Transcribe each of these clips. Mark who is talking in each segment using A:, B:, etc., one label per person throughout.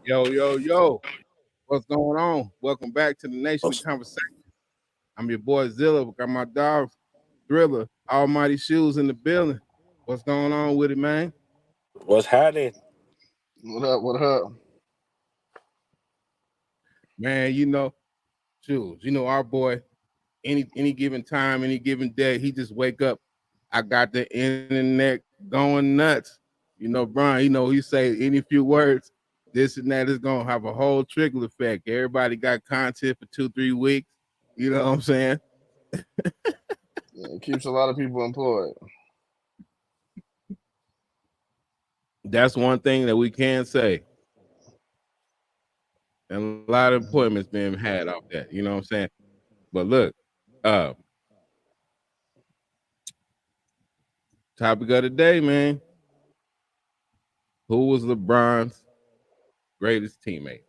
A: Yo, yo, yo. What's going on? Welcome back to the Nation of Conversation. I'm your boy Zilla. Got my dog Thriller, Almighty Shoes in the building. What's going on with it, man?
B: What's happening?
C: What up? What up?
A: Man, shoes. Our boy, any given time, any given day, he just wake up. I got the internet going nuts. Brian, he say any few words, this and that is gonna have a whole trickle effect. Everybody got content for 2-3 weeks. You know what I'm saying?
C: Yeah, it keeps a lot of people employed.
A: That's one thing that we can say. And a lot of appointments being had off that. You know what I'm saying? But look, uh, topic of the day, man. Who was LeBron's greatest teammate?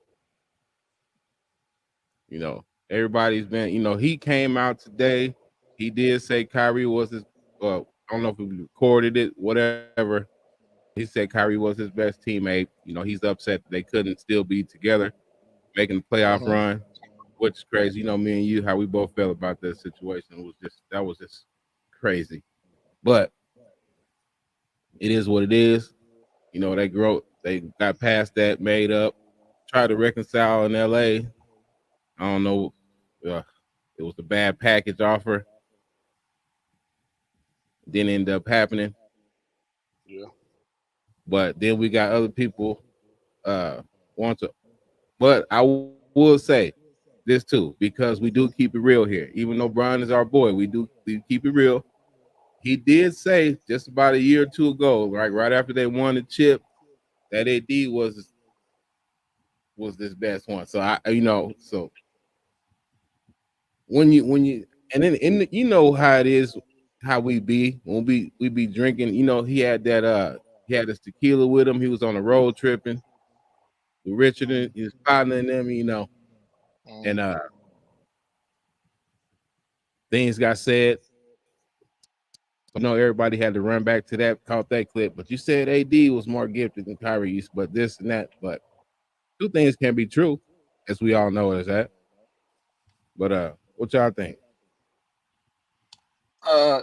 A: Everybody's been, he came out today. He did say Kyrie was his, I don't know if he recorded it, whatever. He said Kyrie was his best teammate. He's upset that they couldn't still be together, making the playoff
C: Mm-hmm.
A: run, which is crazy. Me and you, how we both felt about that situation that was just crazy. But it is what it is. They got past that, made up, tried to reconcile in LA. I don't know. It was a bad package offer. Didn't end up happening.
C: Yeah.
A: But then we got other people want to. But I will say this too, because we do keep it real here. Even though Brian is our boy, we keep it real. He did say just about a year or two ago, right after they won the chip, that AD was this best one. So so when you and then how it is, how we be when we be drinking. He had he had his tequila with him. He was on a road tripping with Richard and his partner and them.
C: Mm-hmm.
A: And things got said. Everybody had to run back to that, caught that clip. But you said AD was more gifted than Kyrie, but this and that. But two things can be true, as we all know is that. But what y'all think?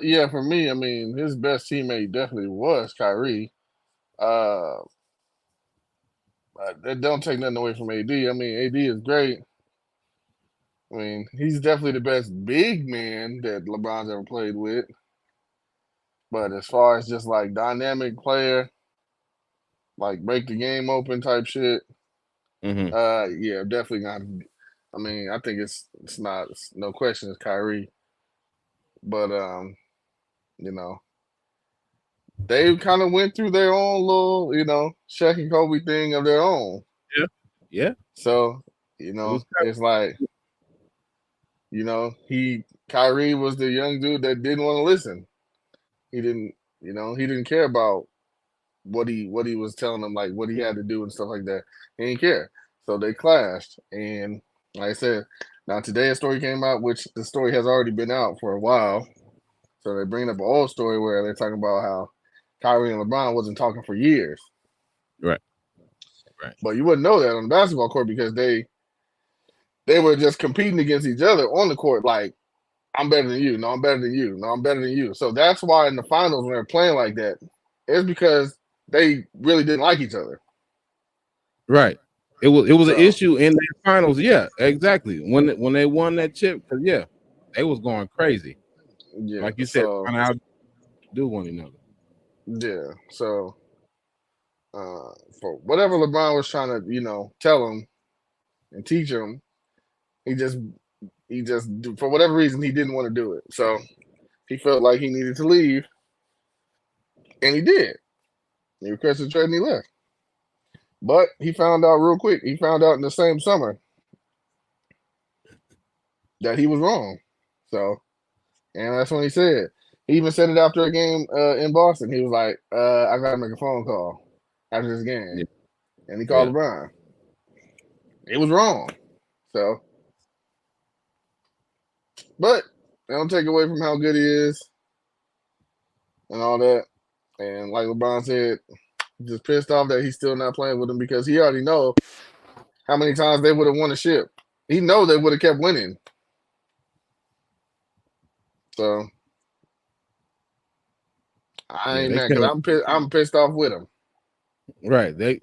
C: Yeah, for me, I mean, his best teammate definitely was Kyrie. Uh, but that don't take nothing away from AD. I mean, AD is great. I mean, he's definitely the best big man that LeBron's ever played with. But as far as just like dynamic player, like break the game open type shit,
A: Mm-hmm.
C: yeah, definitely not. I mean, I think it's not it's no question it's Kyrie. But you know, they kind of went through their own little, Shaq and Kobe thing of their own.
A: Yeah, yeah.
C: So,
A: It was
C: it's like, he Kyrie was the young dude that didn't want to listen. He didn't, he didn't care about what he was telling them, like what he had to do and stuff like that. He didn't care. So they clashed. And like I said, now today a story came out, which the story has already been out for a while. So they bring up an old story where they're talking about how Kyrie and LeBron wasn't talking for years.
A: right, right,
C: But you wouldn't know that on the basketball court because they were just competing against each other on the court. Like, I'm better than you. No, I'm better than you. No, I'm better than you. So that's why in the finals when they're playing like that, it's because they really didn't like each other.
A: right. It was an
C: So
A: issue in the finals. Yeah, exactly. When they won that chip, because yeah, they was going crazy.
C: yeah,
A: Like you said,
C: so
A: trying to outdo one another.
C: yeah, so for whatever LeBron was trying to tell him and teach him, he just for whatever reason he didn't want to do it. So he felt like he needed to leave, and he did. He requested trade and he left. But he found out real quick. He found out in the same summer that he was wrong. So, and that's when he said. He even said it after a game in Boston. He was like, "I gotta make a phone call after this game,"
A: Yeah,
C: and he
A: yeah.
C: called LeBron. It was wrong. So, but they don't take away from how good he is and all that. And like LeBron said, just pissed off that he's still not playing with him because he already know how many times they would have won a ship. He know they would have kept winning. So I
A: Yeah,
C: ain't
A: they
C: mad because
A: can't.
C: I'm pissed off with him.
A: Right. They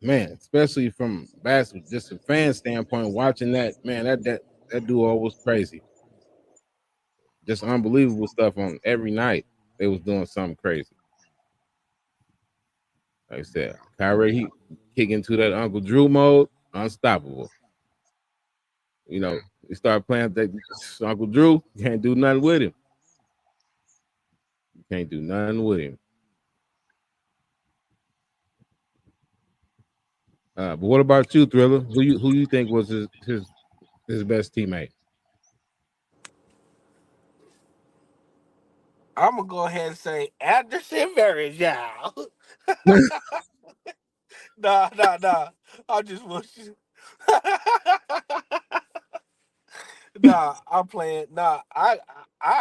A: man, especially from basketball, just a fan standpoint, watching that, man, that duo was crazy. Just unbelievable stuff on every night. They was doing something crazy. Like I said, Kyrie, he kick into that Uncle Drew mode, unstoppable. You know, he started playing that Uncle Drew, can't do nothing with him. You can't do nothing with him. But what about you, Thriller? Who you think was his best teammate?
B: I'm gonna go ahead and say Anderson Varejao. Nah. I just want you. Nah, I'm playing. Nah, I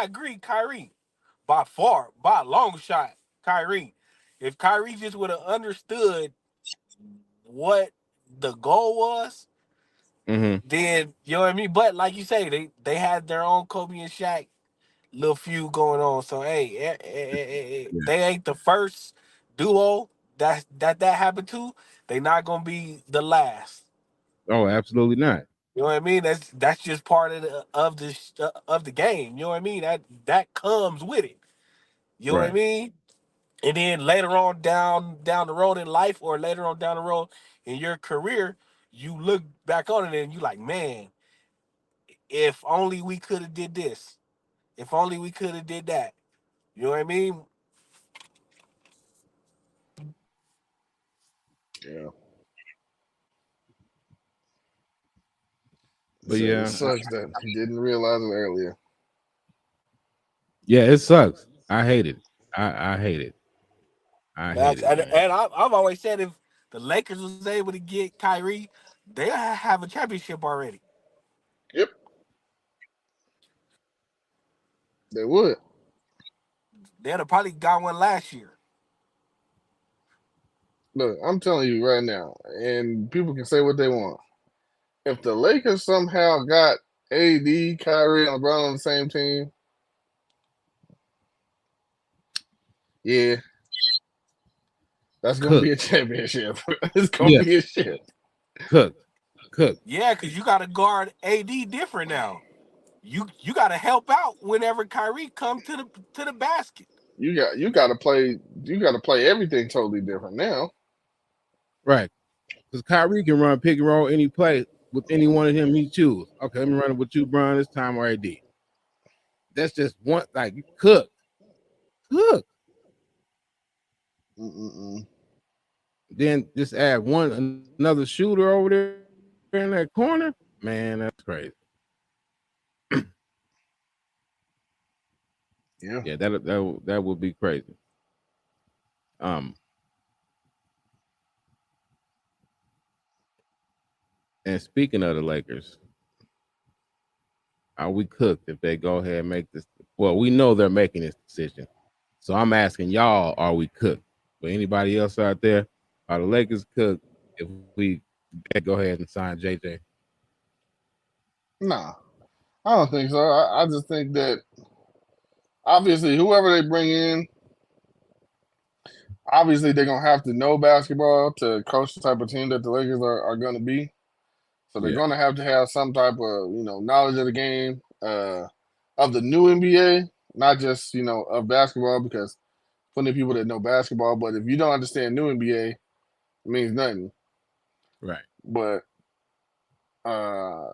B: agree. Kyrie, by far, by a long shot. Kyrie, if Kyrie just would have understood what the goal was,
A: Mm-hmm.
B: then you know what I mean. But like you say, they had their own Kobe and Shaq little feud going on. So hey,
A: Yeah.
B: they ain't the first duo that happened to. They not gonna be the last.
A: Oh, absolutely not.
B: You know what I mean? That's just part of the game. You know what I mean? That comes with it. You know what I
A: Right.
B: mean? And then later on down the road in life, or later on down the road in your career, you look back on it and you like, man, if only we could have did this. If only we could have did that. You know what I mean?
C: Yeah.
A: But
C: So it
A: yeah,
C: sucks that he didn't realize it earlier.
A: yeah, it sucks. I hate it. I hate it. I hate
B: Max,
A: it, man.
B: and I've always said if the Lakers was able to get Kyrie, they have a championship already.
C: Yep, they would.
B: They'd have probably got one last year.
C: Look, I'm telling you right now, and people can say what they want. If the Lakers somehow got AD, Kyrie, and LeBron on the same team, yeah, that's gonna be
A: Cook.
C: a championship. It's gonna
A: Yeah,
C: be a shit.
A: cooked. Cooked.
B: Yeah, because you got to guard AD different now. You got to help out whenever Kyrie come to the basket.
C: You got to play everything totally different now.
A: Right. Because Kyrie can run pick and roll any play with any one of them he choose. Okay, let me run it with you, Brian, this time or AD. That's just one, like, you cooked. Cooked.
C: Mm-mm-mm.
A: Then just add another shooter over there in that corner. Man, that's crazy.
C: Yeah,
A: Yeah, that would be crazy. Um, and speaking of the Lakers, are we cooked if they go ahead and make this? Well, we know they're making this decision. So I'm asking y'all, are we cooked? But anybody else out there, are the Lakers cooked if we go ahead and sign JJ?
C: nah, I don't think so. I just think that obviously whoever they bring in, obviously they're gonna have to know basketball to coach the type of team that the Lakers are gonna be. So they're
A: Yeah,
C: gonna have to have some type of knowledge of the game, of the new NBA, not just of basketball because plenty of people that know basketball. But if you don't understand new NBA, it means nothing.
A: right.
C: But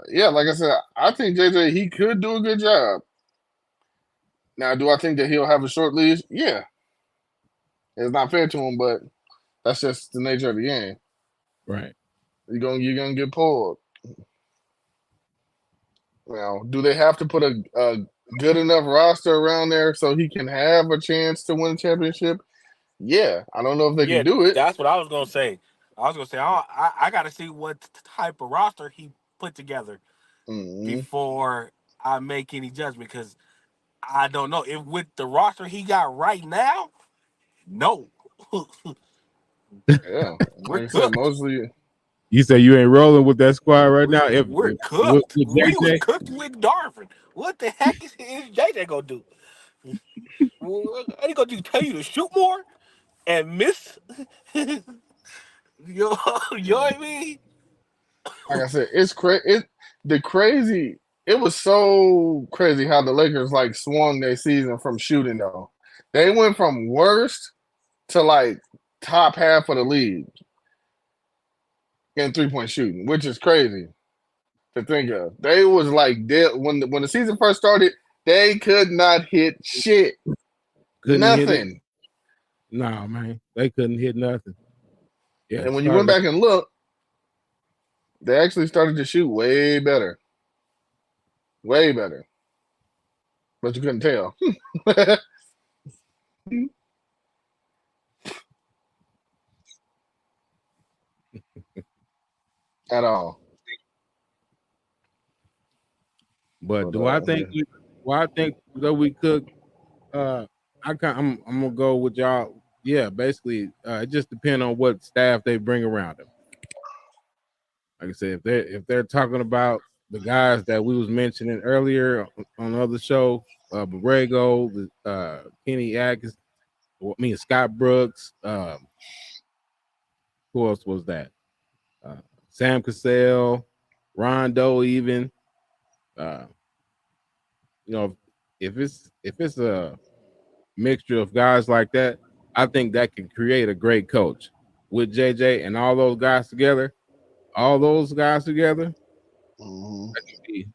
C: yeah, like I said, I think JJ he could do a good job. Now, do I think that he'll have a short leash? Yeah, it's not fair to him, but that's just the nature of the game.
A: Right.
C: You're gonna get pulled. Now, do they have to put a good enough roster around there so he can have a chance to win a championship? Yeah, I don't know if they can
B: Yeah,
C: do it.
B: that's what I was gonna say. I was gonna say I got to see what type of roster he put together
C: Hmm.
B: before I make any judgment, because I don't know if with the roster he got right now. No,
C: Yeah,
B: we're
C: like I said,
B: cooked.
C: mostly.
A: You say you ain't rolling with that squad right now. If,
B: We're
A: with,
B: cooked.
A: with
B: We was
A: JJ,
B: cooked with Darvin. What the heck is JJ gonna do? What he gonna do? Tell you to shoot more and miss? Yo, you know what I mean?
C: Like I said, it's the crazy. It was so crazy how the Lakers like swung their season from shooting though. They went from worst to like top half of the league in 3-point shooting, which is crazy to think of. They was like when the season first started, they could not hit shit,
A: couldn't hit it.
C: nothing.
A: Nah, man, they couldn't hit nothing. Yeah,
C: And
A: it
C: when you went
A: started.
C: back and look, they actually started to shoot way better, but you couldn't tell at all.
A: But
C: But
A: do I think?
C: yeah.
A: Well, I think that we could. Uh, I'm gonna go with y'all. Yeah, basically, it just depends on what staff they bring around them. Like I said, if they're talking about the guys that we was mentioning earlier on the other show, Borrego, Kenny Atkins, Scott Brooks, who else was that? Uh, Sam Cassell, Rondo, even. Uh, you know, if it's a mixture of guys like that, I think that can create a great coach with JJ and all those guys together. All those guys together,
C: Mm-hmm.
A: that can be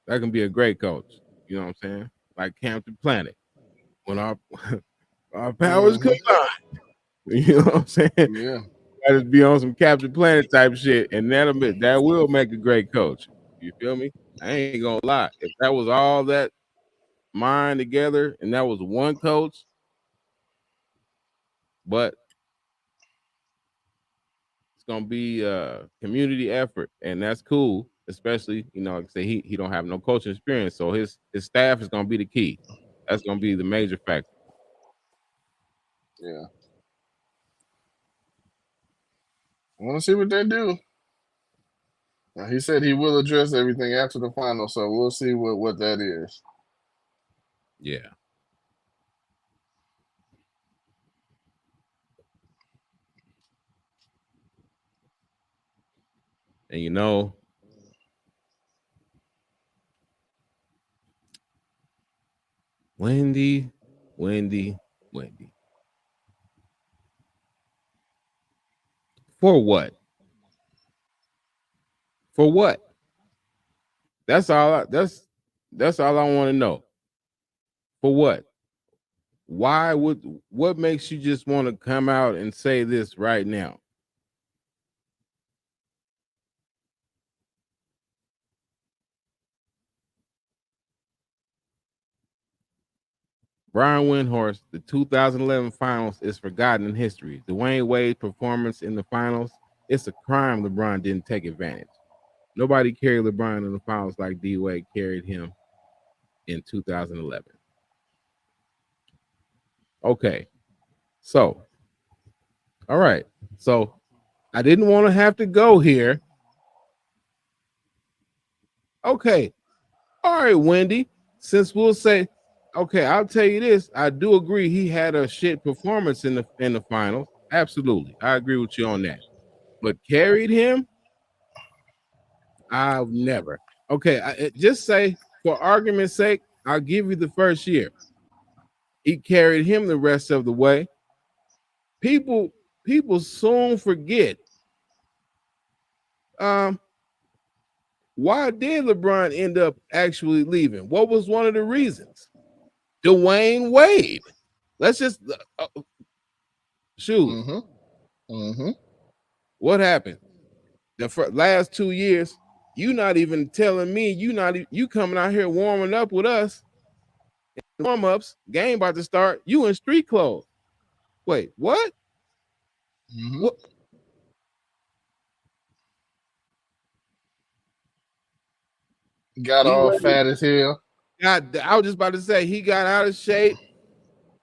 A: that can be a great coach. You know what I'm saying? Like Captain Planet when our powers
C: Mm-hmm.
A: combine. You know what I'm saying?
C: Yeah.
A: Gotta be on some Captain Planet type shit, and that will make a great coach. You feel me? I ain't gonna lie. If that was all that mind together and that was one coach, but it's gonna be a community effort, and that's cool. Especially, like I say, he don't have no coaching experience, so his staff is gonna be the key. That's gonna be the major factor.
C: Yeah. I want to see what they do. Now, he said he will address everything after the final, so we'll see what that is.
A: Yeah, and Wendy, Wendy, Wendy. For what? For what? That's all. That's all I want to know. For what? Why would what makes you just want to come out and say this right now? Brian Windhorst, the 2011 finals is forgotten in history. Dwayne Wade's performance in the finals, it's a crime LeBron didn't take advantage. Nobody carried LeBron in the finals like D Wade carried him in 2011. Okay, so, all right. So I didn't want to have to go here. Okay, all right, Wendy. Since we'll say, okay, I'll tell you this. I do agree he had a shit performance in the finals. Absolutely, I agree with you on that. But carried him, I've never. Okay, just say for argument's sake, I'll give you the first year. He carried him the rest of the way. People, people soon forget. Um, why did LeBron end up actually leaving? What was one of the reasons? Dwayne Wade. Let's just shoot.
C: Mm-hmm. Mm-hmm.
A: What happened? The last 2 years, you not even telling me you coming out here warming up with us. Warm ups, game about to start. You in street clothes. Wait, what?
C: Mm-hmm.
A: What?
C: Got
A: D
C: all
A: Wade
C: fat as hell.
A: got. I was just about to say he got out of shape.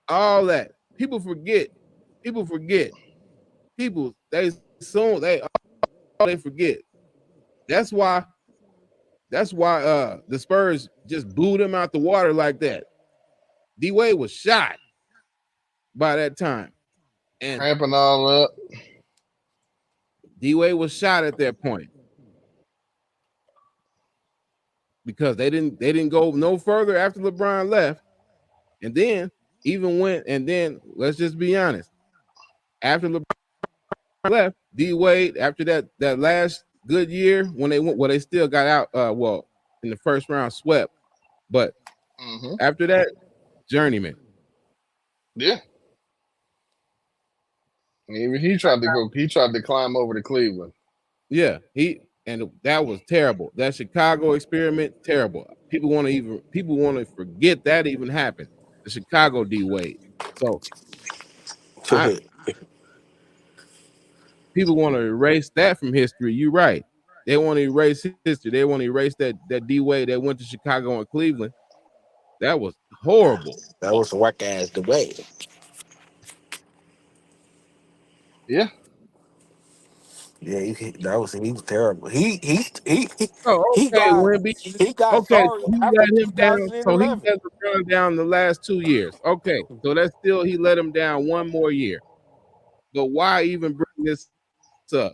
A: All that people forget. People forget. People they soon they they forget. That's why the Spurs just booed him out the water like that. D Wade was shot by that time. And
C: cramping all up.
A: D Wade was shot at that point because they didn't go no further after LeBron left. And then even when and then let's just be honest, after LeBron left, D Wade after that last good year when they went well, they still got out in the first round swept. But
C: Hmm.
A: after that, journeyman.
C: Yeah. Even he tried to go. He tried to climb over to Cleveland.
A: Yeah, he and that was terrible. That Chicago experiment, terrible. People want to forget that even happened. The Chicago D Wade. So I people want to erase that from history. You're right. They want to erase history. They want to erase that D Wade that went to Chicago and Cleveland. That was horrible.
B: That was a whack ass debate.
C: Yeah.
B: Yeah, he was terrible.
A: Oh,
B: He
A: okay,
B: got
A: Wimby.
B: he got
A: Okay,
B: sorry
A: so he
B: after
A: let him down. So he
B: 2011.
A: let LeBron down the last 2 years. Okay, so that's still he let him down one more year. But why even bring this up?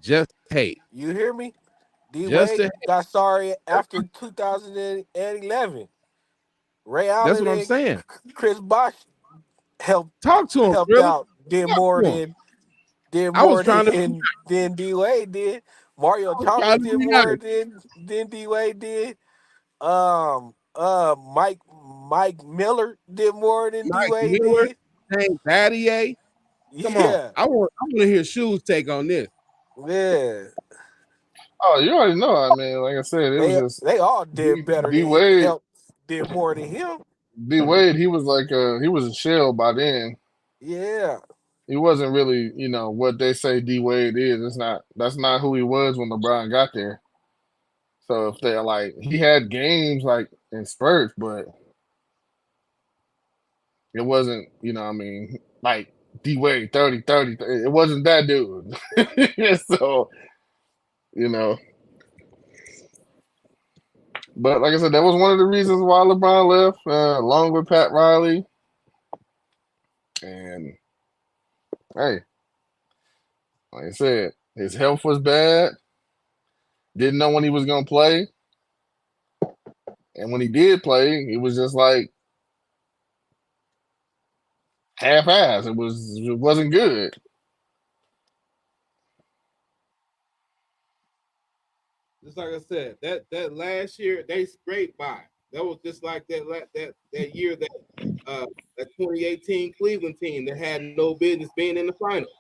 A: Just hate.
B: You hear me? D
A: Just to
B: Wade
A: hate.
B: got sorry after 2011. Ray
A: That's
B: Allen
A: what I'm
B: and
A: saying.
B: Chris Bosh helped
A: Talk to him,
B: helped
A: really.
B: out. Did
A: Talk
B: more
A: to him.
B: than did
A: I was
B: more
A: trying to
B: than D Wade did. Mario
A: try
B: Chalmers
A: to
B: did
A: be
B: more
A: honest.
B: than D Wade did. Mike Miller did more than D
A: Mike
B: Wade
A: Miller,
B: did.
A: James Battier. Come on.
B: Yeah,
A: I want to hear Shoes take on this.
B: yeah.
C: Oh, you already know. I mean, like I said, it was just
B: They all did better
C: D
B: than he
C: Wade.
B: helped did more than him.
C: D Wade, he was like he was a shell by then.
B: Yeah.
C: He wasn't really, what they say D Wade is. It's not. That's not who he was when LeBron got there. So if they're like, he had games like in spurts, but it wasn't, I mean, like D Wade 30, 30. It wasn't that dude. So, you know, but like I said, that was one of the reasons why LeBron left, along with Pat Riley. And hey, like I said, his health was bad. Didn't know when he was gonna play, and when he did play, it was just like half-ass. It wasn't good.
A: Just like I said, that last year they scraped by. That was just like that year that 2018 Cleveland team that had no business being in the finals.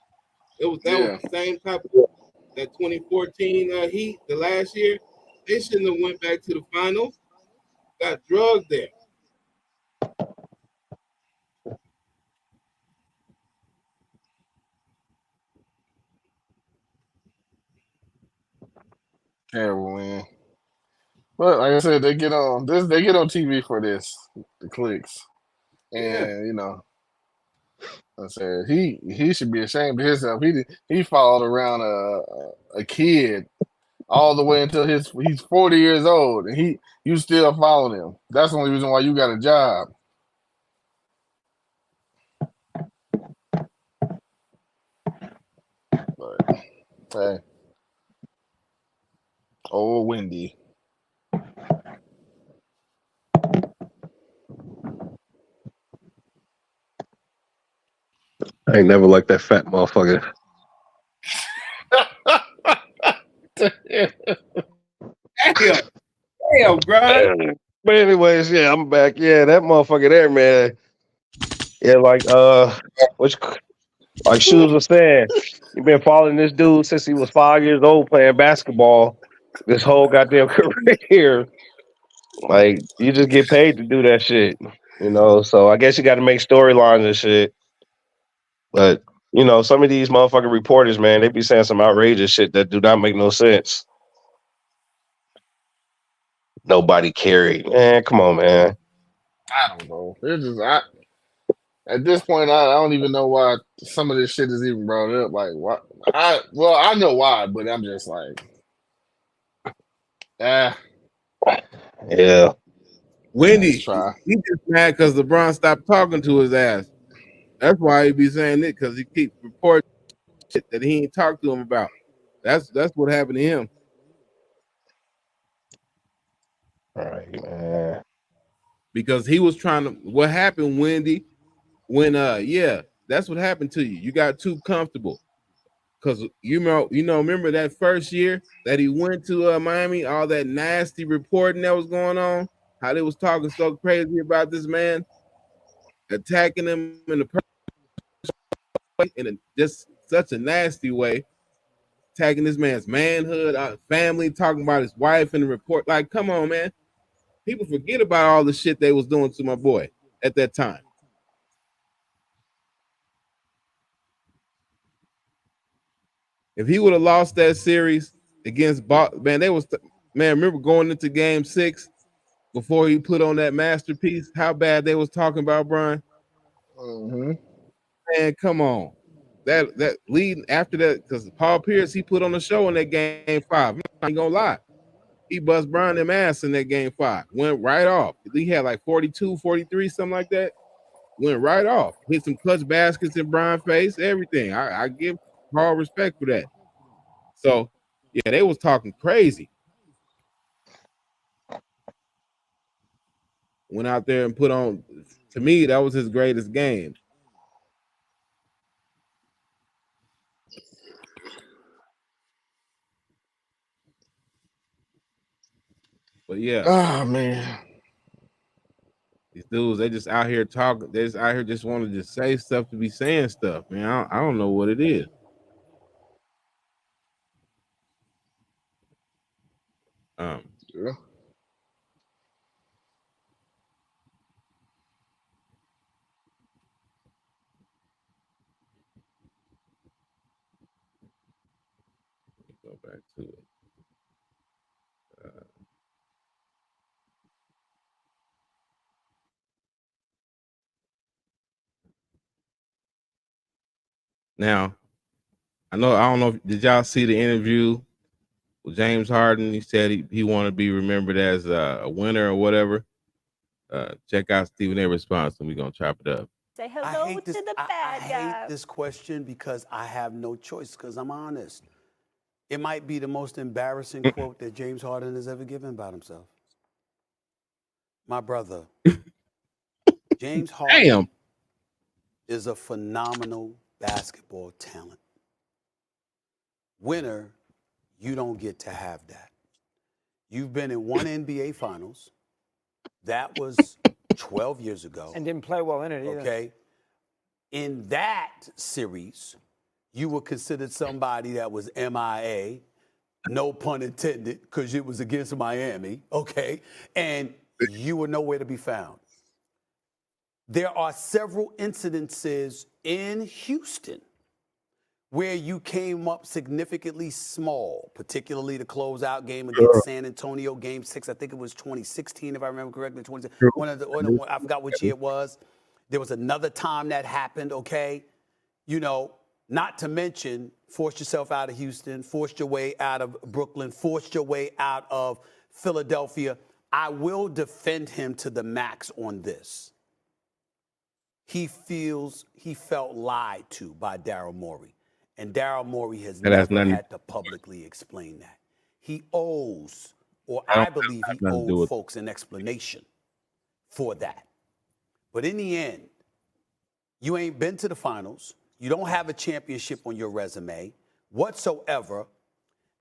A: That was
C: Yeah.
A: the same type of that 2014 Heat the last year. They shouldn't have went back to the finals. Got drugged there.
C: Terrible, man. But like I said, they get on this. They get on TV for this, the clicks,
A: Yeah.
C: and I said he should be ashamed of himself. He followed around a kid all the way until he's 40 years old, and you still following him. That's the only reason why you got a job. But hey, old Wendy.
D: I ain't never liked that fat motherfucker.
A: Damn, damn, Brian.
D: But anyways, yeah, I'm back. Yeah, that motherfucker there, man. Yeah, which like Shoes was saying, you been following this dude since he was 5 years old playing basketball. This whole goddamn career, like you just get paid to do that shit, you know. So I guess you got to make storylines and shit. But some of these motherfucking reporters, man, they be saying some outrageous shit that do not make no sense. Nobody carried, man. Come on, man.
C: I don't know. It's just At this point, I don't even know why some of this shit is even brought up. Like, why? I know why, but I'm just like, ah,
D: Yeah.
C: nice
A: Wendy,
C: try.
A: he just mad because LeBron stopped talking to his ass. That's why he be saying it because he keep reporting shit that he ain't talked to him about. That's what happened to him
D: All right, man.
A: because he was trying to. What happened, Wendy? When yeah, that's what happened to you. You got too comfortable because remember that first year that he went to Miami, all that nasty reporting that was going on, how they was talking so crazy about this man, attacking him in just such a nasty way, attacking this man's manhood, family, talking about his wife in the report. Like, come on, man. People forget about all the shit they was doing to my boy at that time. If he would have lost that series against man, they was man. Remember going into Game 6 before he put on that masterpiece? How bad they was talking about Brian?
C: Mm-hmm.
A: Man, come on. That leading after that, because Paul Pierce he put on the show in that Game 5. I'm not gonna lie, he bust Brian them ass in that Game 5. Went right off. He had like 42, 43, something like that. Went right off. Hit some clutch baskets in Brian's face. Everything. I give Paul respect for that. So yeah, they was talking crazy. Went out there and put on. To me, that was his greatest game. But yeah,
C: Oh man.
A: these dudes, they just out here talking. They just out here just want to just say stuff to be saying stuff, man. I don't know what it is. Um,
C: Yeah.
A: go back to it. Uh, now, I don't know. Did y'all see the interview with James Harden? He said he wanted to be remembered as a winner or whatever. Check out Stephen A. response, and we're gonna chop it up.
E: I hate this. I hate this question because I have no choice. Because I'm honest, it might be the most embarrassing quote that James Harden has ever given about himself. My brother, James Harden
A: Damn.
E: is a phenomenal basketball talent. Winner, you don't get to have that. You've been in one NBA Finals. That was 12 years ago.
F: And didn't play well in it either.
E: Okay. In that series, you were considered somebody that was MIA, no pun intended, because it was against Miami, okay? And you were nowhere to be found. There are several incidences in Houston where you came up significantly small, particularly the closeout game against San Antonio, Game 6. I think it was 2016, if I remember correctly. I forgot which year it was. There was another time that happened, okay? You know, not to mention, forced yourself out of Houston, forced your way out of Brooklyn, forced your way out of Philadelphia. I will defend him to the max on this. He felt lied to by Daryl Morey. And Daryl Morey has
A: That has
E: never
A: nothing.
E: had to publicly explain that. He owes, or
A: I don't
E: I believe
A: have
E: he
A: nothing to do
E: owed
A: with.
E: folks an explanation for that. But in the end, you ain't been to the finals. You don't have a championship on your resume whatsoever.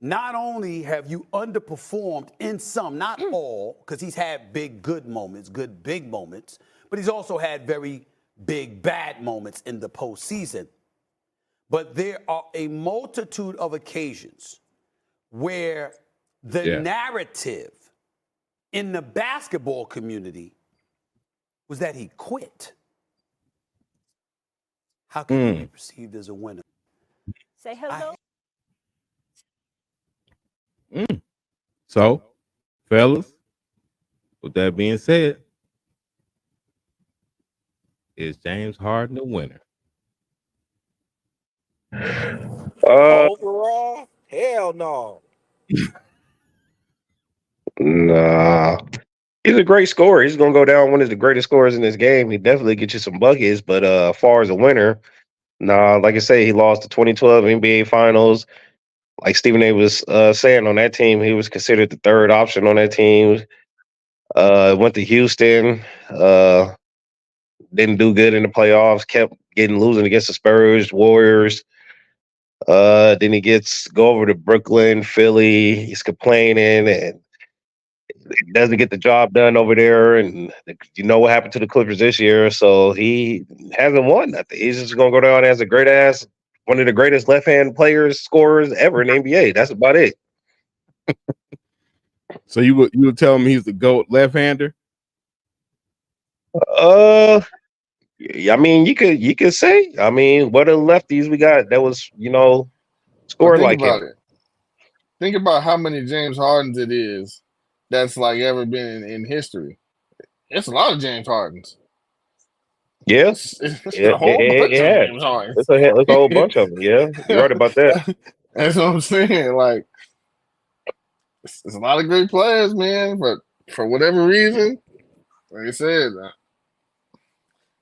E: Not only have you underperformed in some, not all, because he's had big good moments, good big moments, but he's also had very big bad moments in the postseason. But there are a multitude of occasions where the
A: Yeah.
E: narrative in the basketball community was that he quit. How can he be perceived as a winner?
G: Say hello.
A: So, fellas, with that being said, Is James Harden the winner?
D: Uh,
B: Overall, hell no.
D: nah. He's a great scorer. He's gonna go down one of the greatest scorers in this game. He definitely get you some buckets, but as far as a winner, nah. Like I say, he lost the 2012 NBA Finals. Like Stephen A. was saying on that team, he was considered the third option on that team. Went to Houston. Didn't do good in the playoffs. Kept getting losing against the Spurs, Warriors. Then he gets go over to Brooklyn, Philly. He's complaining and doesn't get the job done over there. And you know what happened to the Clippers this year, so he hasn't won nothing. He's just gonna go down as a great ass, one of the greatest left hand players, scorers ever in the NBA. That's about it.
A: So you would tell him he's the GOAT left-hander?
D: Uh, I mean, you could say. I mean, what are the lefties we got that was
C: But
D: scoring like him?
C: think about how many James Hardens it is that's like ever been in history. It's a lot of James Hardens.
D: Yeah,
C: It's
D: it,
C: a
D: it,
C: whole
D: it,
C: bunch
D: it
C: of
D: has.
C: James Hardens.
D: It's a whole bunch of them. Yeah, you're right about that.
C: That's what I'm saying. Like, it's a lot of great players, man. But for whatever reason, like I said,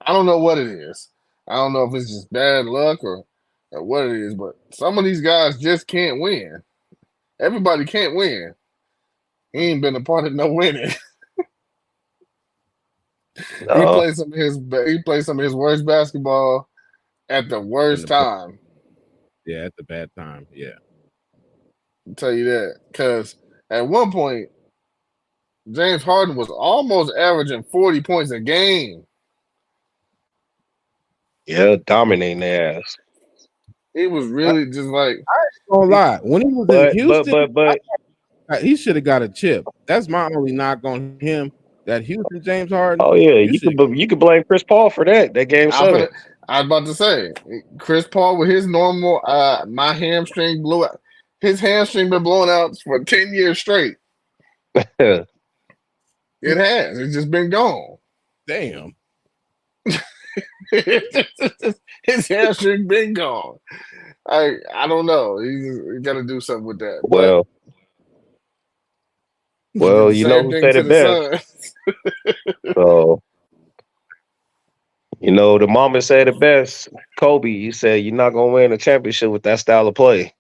C: I don't know what it is. I don't know if it's just bad luck or what it is. But some of these guys just can't win. Everybody can't win. He ain't been a part of no winning.
D: No,
C: He played some of his worst basketball at the
A: In
C: worst
A: the
C: time.
A: Yeah, at the bad time. Yeah.
C: I'll tell you that. Because at one point, James Harden was almost averaging 40 points a game.
D: yeah, dominating their ass.
C: It was
A: I
C: really just like
A: ain't gonna
C: he,
A: lie. When he was in
D: But but
A: Houston,
D: but but
A: he should have got a chip. That's my only knock on him. That Houston James Harden,
D: oh yeah,
A: you should have.
D: you could blame Chris Paul for that game
C: I'm
D: seven.
C: finna, I was about to say, Chris Paul with his normal my hamstring blew out. His hamstring been blown out for 10 years straight. It has. It's just been gone.
A: Damn.
C: His hamstring been gone. I don't know. He got to do something with that. But
D: well,
C: he did
D: well,
C: the
D: you know
C: same
D: who
C: thing
D: said
C: to
D: it
C: the
D: best.
C: Suns.
D: So the mama said it best. Kobe, he said, "You're not gonna win a championship with that style of play."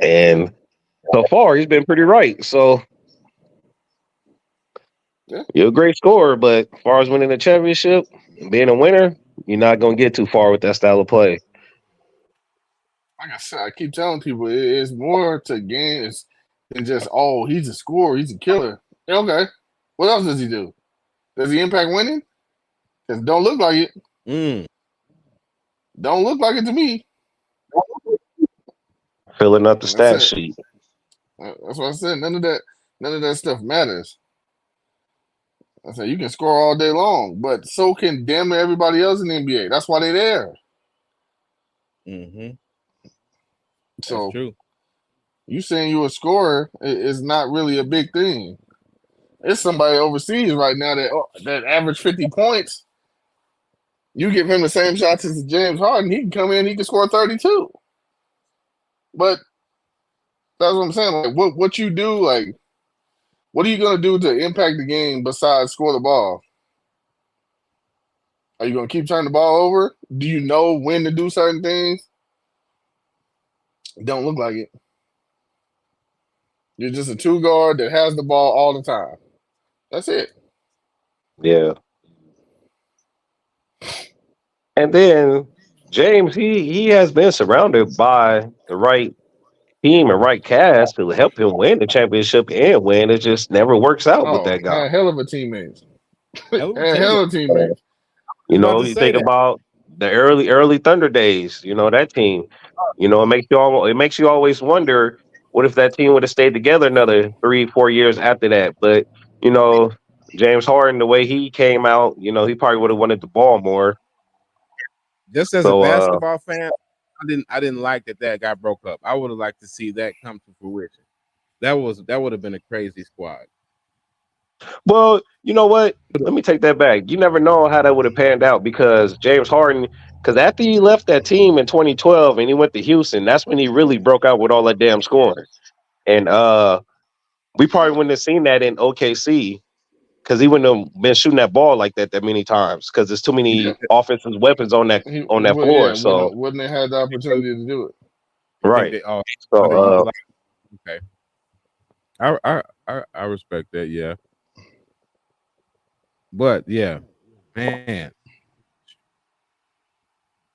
C: Yeah,
D: And so far, he's been pretty right. So
C: yeah.
D: you're a great scorer, but as far as winning a championship and being a winner, you're not gonna get too far with that style of play.
C: Like I said, I keep telling people it's more to games than just he's a scorer, he's a killer. Yeah, okay, what else does he do? Does he impact winning? Because don't look like it.
A: Mm.
C: Don't look like it to me.
D: Filling up the
C: And that's
D: stat
C: it.
D: sheet.
C: That's what I said. None of that stuff matters. I said you can score all day long, but so can damn near everybody else in the NBA. That's why they're there.
A: Mm-hmm. That's
C: So
A: true.
C: you saying you're a scorer is not really a big thing. There's somebody overseas right now that average 50 points. You give him the same shots as James Harden, he can come in, he can score 32. But that's what I'm saying. Like what you do, like what are you gonna do to impact the game besides score the ball? Are you gonna keep turning the ball over? Do you know when to do certain things? It don't look like it. You're just a two guard that has the ball all the time. That's it.
D: Yeah. And then James, he has been surrounded by the right team and right cast to help him win the championship and win. It just never works out with
C: Oh,
D: that guy.
C: had hell of a teammates.
A: Hell of a
C: Had
A: teammate.
C: hell of teammates.
A: I was about to
D: You
A: say
D: think
A: that.
D: about the early Thunder days. That team. It makes you always wonder what if that team would have stayed together another 3 4 years after that. But you know, James Harden, the way he came out, he probably would have wanted the ball more.
A: Just as a
D: So
A: basketball fan, I didn't like that got broke up. I would have liked to see that come to fruition. That would have been a crazy squad.
D: Well, you know what? Let me take that back. You never know how that would have panned out because James Harden, because after he left that team in 2012 and he went to Houston, that's when he really broke out with all that damn scoring. And we probably wouldn't have seen that in OKC because he wouldn't have been shooting that ball like that many times because there's too
C: Yeah,
D: many offensive weapons on that floor.
C: yeah,
D: So
C: wouldn't have had the opportunity to do it.
A: I think
D: right.
A: they all
D: So
A: underutilized. Okay, I respect that. Yeah, but yeah, man.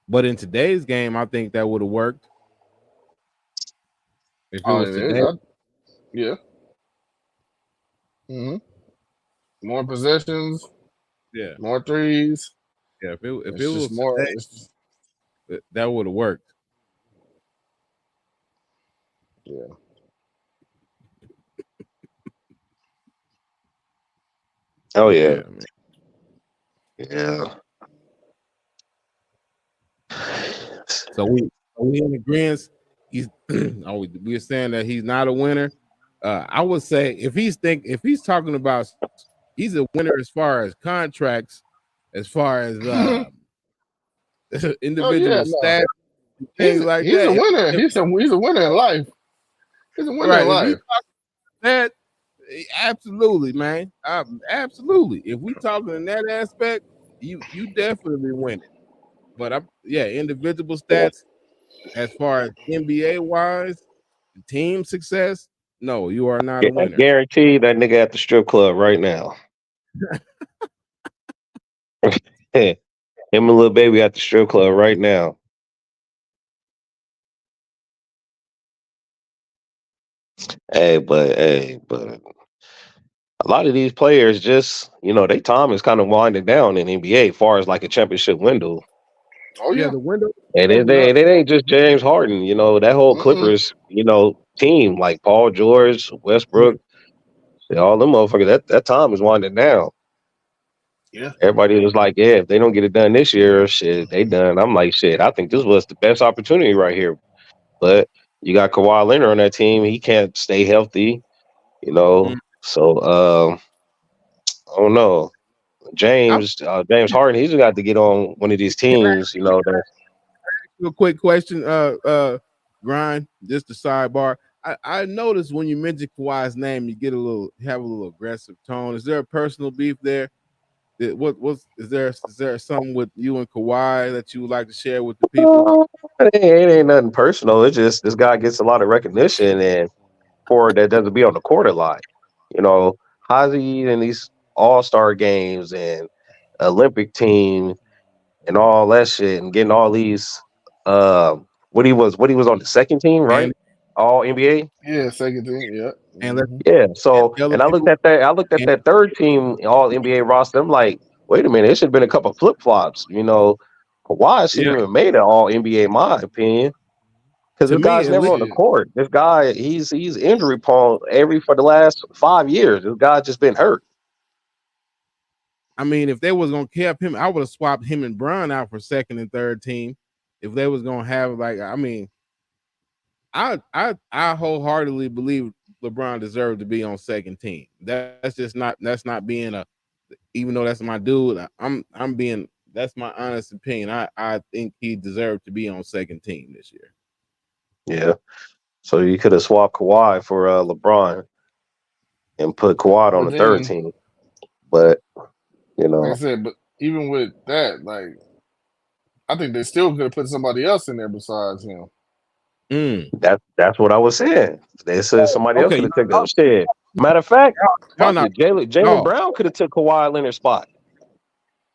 A: But in today's game, I think that would have worked if it
C: Oh,
A: was
C: it is.
A: today.
C: Yeah. hmm More possessions,
A: Yeah,
C: more threes.
A: yeah. If it
C: It's just
A: was
C: more.
A: today,
C: It's just,
A: that would have worked.
C: yeah.
D: oh yeah,
A: Yeah, man.
D: yeah.
A: So we in agreement. He's we're saying that he's not a winner. I would say if he's talking about he's a winner as far as contracts, as far as
C: Oh yeah,
A: individual
C: no.
A: stats, things like
C: He's a
A: that.
C: winner. He's a winner in life. He's a winner in
A: Right. If he
C: life.
A: talking that, absolutely, man. Absolutely. If we talking in that aspect, you definitely win it. But I'm yeah, individual stats as far as NBA wise, team success, no, you are not a
D: I
A: winner.
D: guarantee that nigga at the strip club right now. Him and little baby at the strip club right now. But a lot of these players just, their time is kind of winding down in NBA as far as like a championship window.
C: Oh
A: Yeah,
C: yeah.
A: the window
D: And
A: closing up.
D: it ain't just James Harden, that whole
C: Mm-mm.
D: Clippers, team, like Paul George,
A: Mhm.
D: Westbrook, all them motherfuckers, that time is winding down.
C: Yeah.
D: Everybody was like, yeah, if they don't get it done this year, shit, they done. I'm like, shit, I think this was the best opportunity right here. But you got Kawhi Leonard on that team. He can't stay healthy, you
A: Mhm.
D: know. So I don't know.
A: I
D: James Harden, he's got to get on one of these
A: can I
D: teams, that
A: ask you a quick question, Grind, just a sidebar. I noticed when you mention Kawhi's name, have a little aggressive tone. Is there a personal beef there? Is there something with you and Kawhi that you would like to share with the people?
D: it ain't nothing personal. It's just this guy gets a lot of recognition and for that doesn't be on the court a lot. You know, how's he in these all-star games and Olympic team and all that shit and getting all these what he was on the second team,
A: And
D: right? All NBA.
C: Yeah. Second team. Yeah.
A: and let's
D: Yeah. So
A: tell the
D: and
A: people.
D: I looked at
A: And
D: that third team all NBA roster. I'm like, wait a minute, it should have been a couple flip flops. Kawhi
A: yeah,
D: shouldn't even made it all NBA, in my opinion. Because
A: to
D: this
A: me
D: guy's
A: at
D: never
A: least.
D: on the
C: Shit.
D: court. This guy, he's injury prone for the last 5 years. This guy just been hurt.
A: I mean, if they was gonna keep him, I would have swapped him and Bron out for second and third team. If they was gonna have I mean, I wholeheartedly believe LeBron deserved to be on second team. That's not being a even though that's my dude. I'm being that's my honest opinion. I think he deserved to be on second team this year.
D: Yeah. So you could have swapped Kawhi for LeBron and put Kawhi on
C: But
D: the third
C: then,
D: team. But you
C: like I
D: know,
C: said, but even with that, like I think they still could have put somebody else in there besides him.
A: Mm.
D: that's what I was saying. They said somebody else
A: Okay,
D: could have taken that shit. Matter of fact,
A: y'all
D: fuck
A: not
D: it. Jalen
A: y'all.
D: Brown could have took Kawhi Leonard's spot.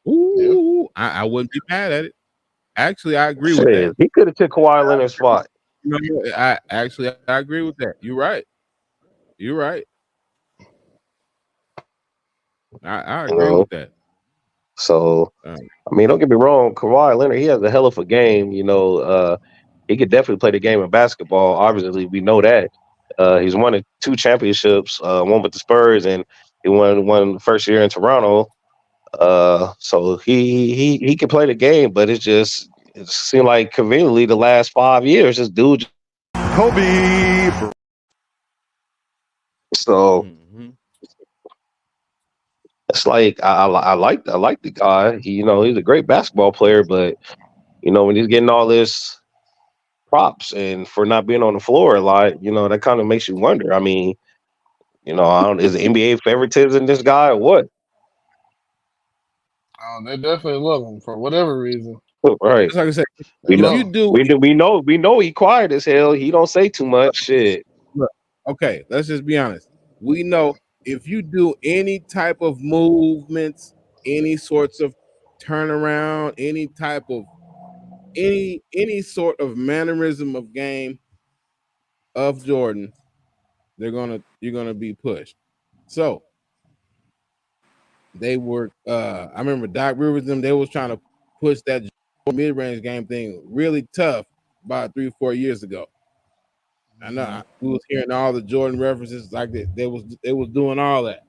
C: Yeah.
A: Ooh, I wouldn't be mad at it. Actually, I agree with that.
D: Shit, he could have took Kawhi Leonard's spot.
A: I agree with that. You're right. You're right. I
D: You
A: agree
D: know,
A: with that.
D: so
A: Um,
D: I mean, don't get me wrong, Kawhi Leonard, he has a hell of a game. He could definitely play the game of basketball. Obviously, we know that. He's won two championships, one with the Spurs, and he won one first year in Toronto. So he can play the game, but it seemed like conveniently the last 5 years, this dude.
F: Kobe.
D: So
A: mhm.
D: It's like I like the guy. He's a great basketball player, but when he's getting all this props and for not being on the floor a lot, that kind of makes you wonder. I mean, I don't is the NBA favoritism this guy or what?
C: Oh, they definitely love him for whatever reason.
D: Right.
A: Just like I said,
C: They
D: We
A: if
D: know
A: you
C: love him.
A: do
D: we know he quiet as hell. He don't say too much shit.
A: look, okay, let's just be honest. We know if you do any type of movements, any sorts of turnaround, any type of any sort of mannerism of game of Jordan, you're gonna be pushed. So they were I remember Doc Rivers them, they was trying to push that mid-range game thing really tough about 3 or 4 years ago. I know we was hearing all the Jordan references like that. They was doing all that.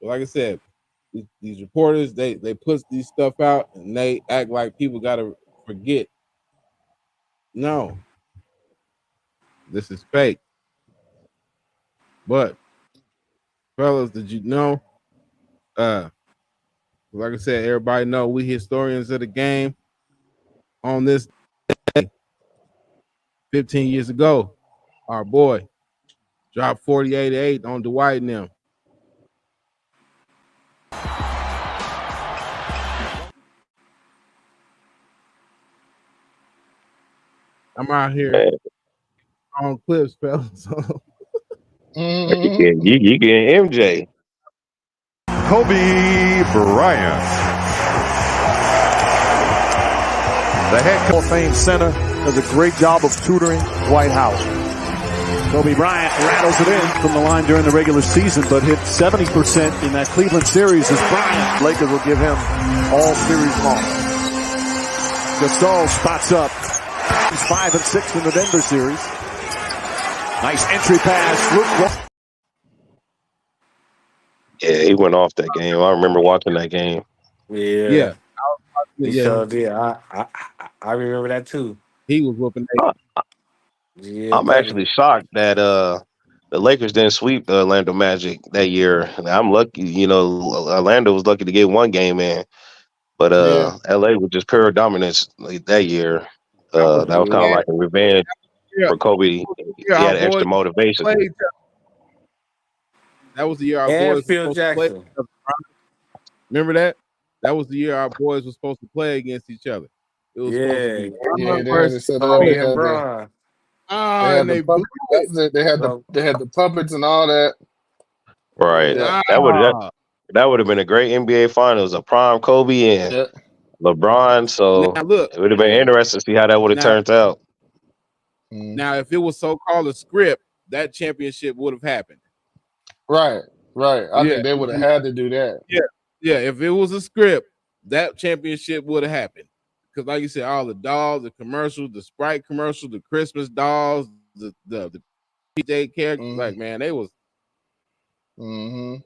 A: But like I said, these reporters they push these stuff out and they act like people gotta forget. No, this is fake. But fellas, did you know? Like I said, everybody know we historians of the game. On this day, 15 years ago, our boy dropped 48-8 on Dwight and them. I'm out here
D: Man,
A: on clips, fellas.
D: you get MJ.
F: Kobe Bryant, the head Hall of Fame center, does a great job of tutoring Dwight Howard. Kobe Bryant rattles it in from the line during the regular season, but hit 70% in that Cleveland series as Bryant. Lakers will give him all series long. Gasol spots up. He's 5 and 6 in the Denver series. Nice entry pass. Luke.
D: Yeah, he went off that game. I remember watching that game.
B: Yeah. He
A: Yeah,
B: sure did. I remember that too.
A: he was whooping.
B: Yeah,
D: I'm
B: buddy.
D: actually shocked that the Lakers didn't sweep the Orlando Magic that year. I'm lucky, Orlando was lucky to get one game in, but
C: Yeah.
D: LA was just pure dominance like, that year.
A: That was
D: That was kind of
B: Yeah.
D: like a revenge
A: yeah,
D: for Kobe.
A: yeah,
D: He
A: our
D: had
A: boys
D: extra motivation.
A: played. That was the year our
B: And
A: boys were
B: Phil
A: supposed to play.
B: Jackson.
A: Remember that? That was the year our boys were supposed to play against each other. It was supposed to
B: Yeah.
A: be
C: Yeah,
A: Bron
C: they had
A: versus
C: it set up.
B: Kobe
C: They
A: Kobe.
B: and
C: had
B: Bron.
A: And
C: the
A: they blew
C: puppet.
A: it.
C: That's it. They had the puppets and all that.
D: Right.
C: Yeah.
D: That would have been a great NBA Finals, a prime Kobe and
C: Yeah.
D: LeBron. So
A: Now look,
D: it would have been interesting to see how that would have
A: now
D: turned out.
A: now if it was so called a script, that championship would have happened.
C: Right. Right. I
A: Yeah,
C: think they would have had to do that.
A: yeah. If it was a script, that championship would have happened. Because like you said, all the dolls, the commercials, the Sprite commercial, the Christmas dolls, the PJ characters, like man, they was
C: Mm-hmm.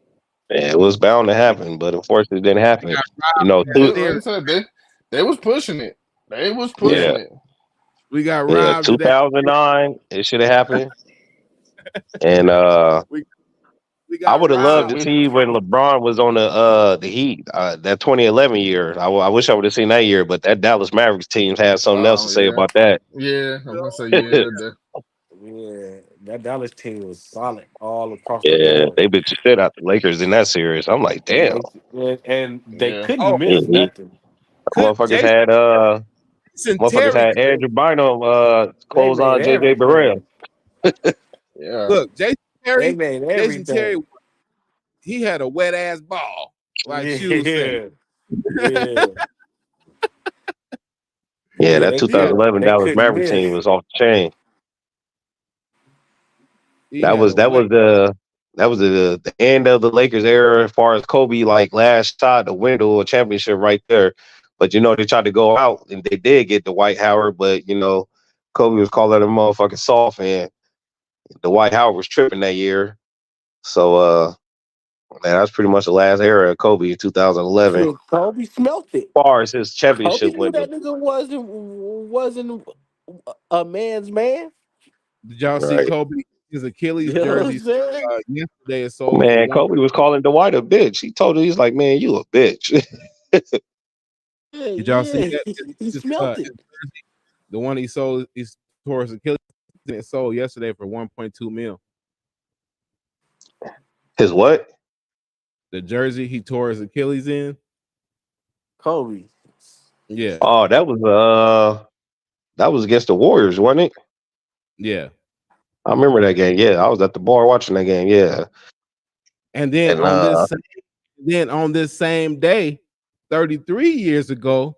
D: Yeah, it was bound to happen, but unfortunately, it didn't happen.
C: Yeah, like I said, they was pushing it. They was pushing it.
A: We got
D: yeah,
A: robbed of that.
D: 2009, it should have happened. And
A: We
D: I
A: got
D: would have loved
A: robbed.
D: to see when LeBron was on the Heat, that 2011 year. I wish I would have seen that year, but that Dallas Mavericks team had something else to say
C: Yeah.
D: about that.
C: Yeah. I was gonna say
B: Yeah. That Dallas team was solid all across the
D: Yeah,
B: board.
D: they beat the shit out the Lakers in that series. I'm like, damn,
B: And they
C: Yeah.
B: couldn't
D: yeah,
B: miss nothing.
D: motherfuckers
A: Jason
D: had
A: Terry.
D: Andrew Bynum
B: They
D: close
B: made
D: on JJ Barea.
B: everything.
C: Yeah.
A: Look,
B: They made
A: Jason Terry,
B: everything.
A: he had a wet ass ball, like Shoes said.
B: Yeah.
D: Yeah,
B: Yeah,
D: that 2011
B: they
D: Dallas
B: couldn't
D: Mavericks team
B: miss.
D: was off the chain.
A: He
D: That
A: had
D: was
A: a
D: that
A: wet.
D: was the end of the Lakers era as far as Kobe like last shot the window a championship right there. But they tried to go out and they did get the Dwight Howard, but Kobe was calling them motherfucking soft and the Dwight Howard was tripping that year. So man, that's pretty much the last era of Kobe in 2011. As
B: Shit, Kobe smelt it.
D: far as his
B: Kobe
D: championship
B: knew
D: window.
B: that nigga wasn't a man's man.
A: Did y'all see
D: Right.
A: Kobe? his Achilles
B: You know what I'm
A: jersey
B: saying?
A: yesterday. It sold for
D: Man,
A: one.
D: Kobe was calling Dwight a bitch. He told him, he's like, man, you a bitch.
B: Yeah,
A: Did y'all see
B: yeah.
A: that?
B: He smelt it.
A: The one he sold, he tore his Achilles, and it sold yesterday for 1.2 mil.
D: His what?
A: The jersey he tore his Achilles in.
B: Kobe.
A: Yeah,
D: Oh, that was against the Warriors, wasn't it?
A: yeah.
D: I remember that game. Yeah, I was at the bar watching that game. Yeah,
A: And then
D: and
A: on this same day, 33 years ago,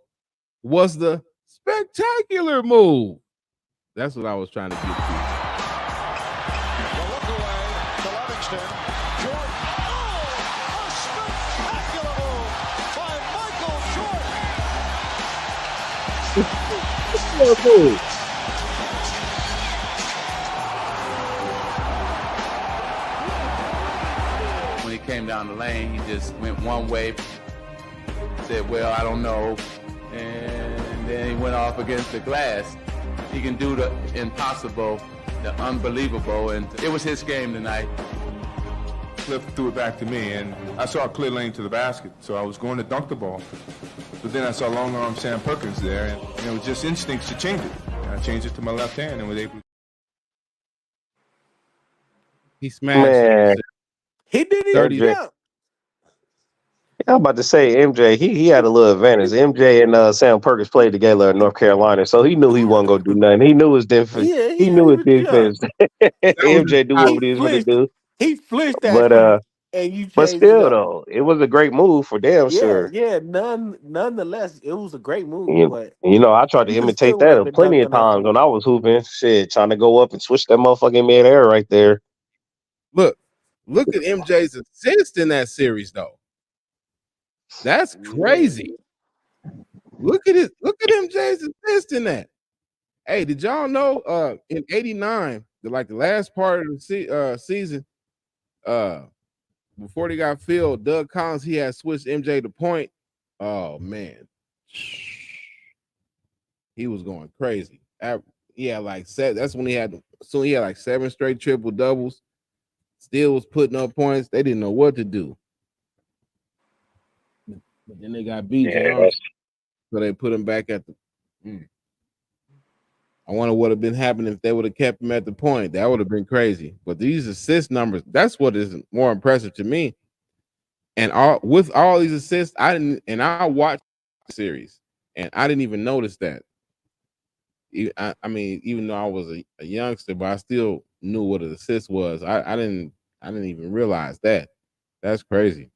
A: was the spectacular move. That's what I was trying to get to.
H: The look away to Livingston. Jordan. Oh, a spectacular move by Michael Jordan.
A: Move.
I: When he came down the lane, he just went one way, said, well, I don't know, and then he went off against the glass. He can do the impossible, the unbelievable, and it was his game tonight.
J: Cliff threw it back to me, and I saw a clear lane to the basket, so I was going to dunk the ball. But then I saw long arm Sam Perkins there, and it was just instincts to change it. And I changed it to my left hand and was able to.
A: He smashed
D: man,
A: him.
B: He didn't even
A: 30.
D: MJ.
B: jump.
D: I'm about to say MJ. He had a little advantage. MJ and Sam Perkins played together in North Carolina, so he knew he wasn't gonna do nothing. He knew his defense.
B: Yeah, he
D: He
B: didn't
D: knew his
B: even jump.
D: defense.
A: That was his
D: MJ do
A: top.
B: He
D: what he was gonna
B: flinched.
D: do,
B: He flinched at
D: but
B: you, and you
D: but
B: changed it
D: still
B: up.
D: though, it was a great move for damn
B: Yeah,
D: sure.
B: yeah. Nonetheless, it was a great move, but
D: You know, I tried to
B: you
D: imitate
B: still would have
D: that
B: been
D: plenty of
B: dunking off
D: times
B: him.
D: when I was hooping. Shit, trying to go up and switch that motherfucking midair right there.
A: Look at MJ's assist in that series, though. That's
B: Yeah.
A: crazy. Look at it. Look at MJ's assist in that. Hey, did y'all know in 89, the last part of the season, uh before they got filled, Doug Collins, he had switched MJ to point. Oh man. He was going crazy. He had like that's when he had like 7 straight triple doubles. Still was putting up points. They didn't know what to do. But then they got BJ
D: Yeah,
A: Armstrong, so they put him back at the. I wonder what would have been happening if they would have kept him at the point. That would have been crazy. But these assist numbers, that's what is more impressive to me. And with all these assists, I watched the series and I didn't even notice that. I mean, even though I was a youngster, but I still knew what an assist was. I didn't even realize that. That's crazy.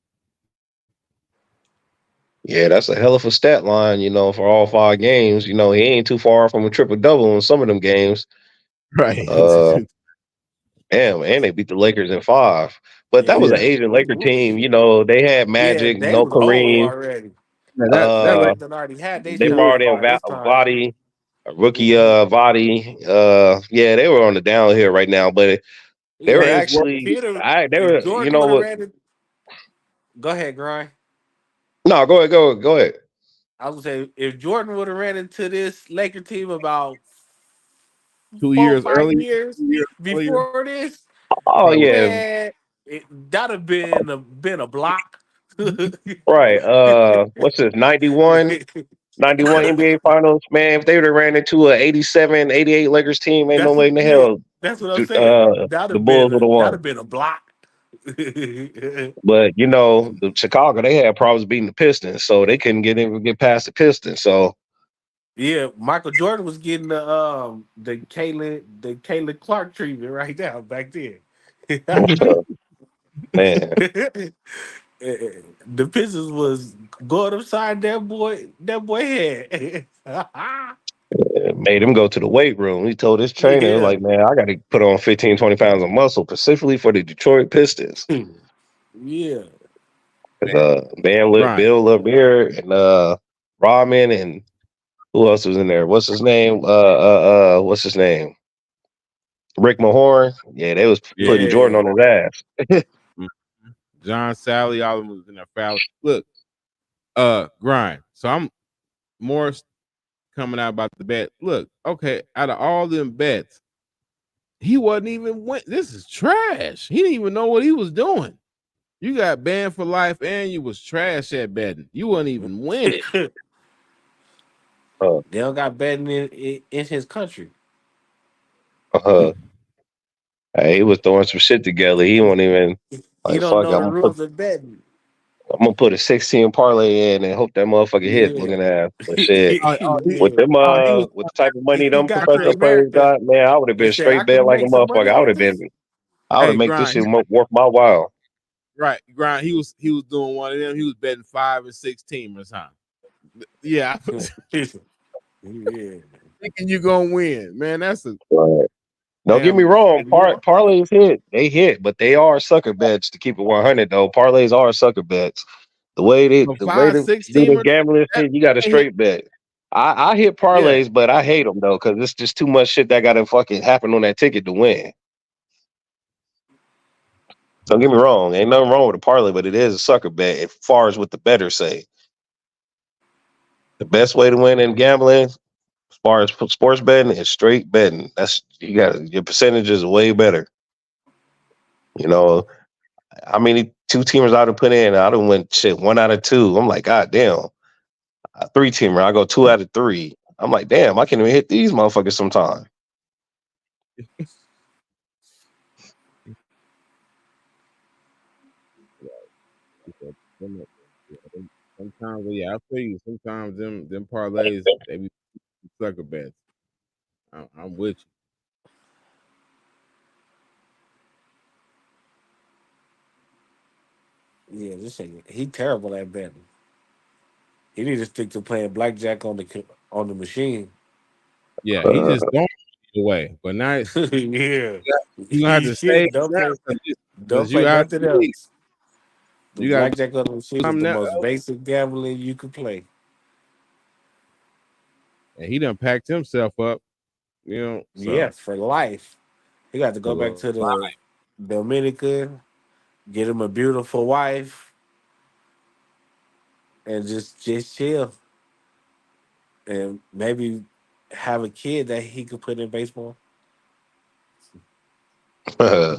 D: yeah, that's a hell of a stat line. For all 5 games. He ain't too far from a triple double in some of them games.
A: Right.
D: Damn, and they beat the Lakers in 5. But that was an
B: Yeah.
D: Asian Laker team. They had
B: Yeah,
D: Magic,
B: they was old
D: Kareem.
B: already.
A: Yeah, that
D: Uh,
B: They already had their
D: they
B: shine
D: brought in
B: by this time.
D: Vadi, a rookie
B: Mhm.
D: Vadi. Yeah, they were on the downhill right now, but they were
B: Yeah.
A: they was working.
B: If
D: actually,
B: he'd have,
D: they
B: if
D: were, you
B: Jordan
D: know
B: would have
D: what?
B: ran it, go ahead, Grind.
D: No, go ahead.
B: I was say if Jordan would have ran into this Laker team about
A: 2
B: four or
A: years
B: 5
A: early,
B: years
A: 2 years earlier,
B: before this,
D: Oh
A: probably would
D: yeah,
B: man, that'd have been a block.
D: right. What's this? 91 NBA Finals, man. If they would have ran into a 87, 88 Lakers team, ain't no
B: That's
D: way
B: what,
D: in the
B: yeah.
D: hell
B: That's what I'm saying.
D: the Bulls would have
B: That'd
D: won.
B: have been a block.
D: But the Chicago, they had problems beating the Pistons, so they couldn't get past the Pistons. So
B: Yeah, Michael Jordan was getting the Caitlin Clark treatment right now back then.
D: uh, man,
B: The Pistons was going upside that boy head.
D: it made him go to the weight room. He told his trainer,
B: Yeah,
D: like, man, I got to put on 15, 20 pounds of muscle, specifically for the Detroit Pistons.
B: yeah.
A: Brian.
D: Bill Laimbeer and Rodman and who else was in there? What's his name? What's his name? Rick Mahorn. Yeah, they was putting Jordan
B: Yeah.
D: on his ass.
A: Mhm. John Sally, all of them was in there foul. Look, Grind. So I'm more coming out about the bet. Look, okay, out of all them bets, He wasn't even win. This is trash. He didn't even know what he was doing. You got banned for life, and you was trash at betting. You wasn't even winning.
D: Uh,
B: They don't got betting in his country.
D: uh, hey, he was throwing some shit together. He won't even
B: He
D: like
B: don't
D: fuck.
B: know the rules of betting.
D: I'm gonna put a 16 parlay in and hope that motherfucker hit.
B: Yeah.
D: Looking at but shit. With
B: Yeah.
D: them
A: He was
D: with the type of money
B: He
D: them
B: got to
D: professional players
B: America
D: got, man, I would have
B: and
D: been
B: said, I
D: straight bet
B: can
D: like a
B: make some money
D: motherfucker.
B: off this.
D: I would have
A: hey
D: make this
A: grind.
D: shit worth my while.
A: Right, grind. He was doing one of them. He was betting 5 and 6 teamers, huh? Yeah,
B: Yeah.
A: thinking you gonna win, man. That's a
D: Right. Don't get me
A: damn.
D: wrong, parlays hit. They hit, but they are sucker bets to keep it 100 though. Parlays are sucker bets.
A: A
D: The way
A: five
D: to
A: six
D: do the
A: teamer.
D: gambling
A: That
D: shit, you got to
A: hit.
D: straight bet. I hit
A: Yeah,
D: parlays, but I hate them though because it's just too much shit that got to fucking happen on that ticket to win. Don't get me wrong, ain't nothing wrong with a parlay, but it is a sucker bet as far as what the bettors say. The best way to win in gambling, as far as sports betting, is straight betting. That's you got your percentages are way better. You know, how many two teamers I'd have put in? I'd have went shit 1 out of 2. I'm like, God damn. A 3 teamer, I go 2 out of 3. I'm like, damn, I can't even hit these motherfuckers sometimes.
A: sometimes, yeah, I feel you. Sometimes them parlays they be sucker bets. I'm with
B: Yeah, this thing, he terrible at betting. He need to stick to playing blackjack on the machine.
A: you. Yeah, he
D: Uh,
A: just don't away, but now
B: Yeah.
A: you gonna have
B: You
A: to save
B: should. Don't
A: now
B: play
A: because
B: don't
A: you
B: play
A: out
B: nothing
A: the league.
B: else. The
A: You gotta
B: blackjack on the machine is
A: come
B: the
A: now.
B: most basic gambling you could play.
A: And he done packed himself up,
B: Yeah,
A: so
B: for life. He got to
A: for
B: go back
A: the
B: to the Dominican, get him a beautiful wife, and just chill. And maybe have a kid that he could put in baseball.
D: yeah,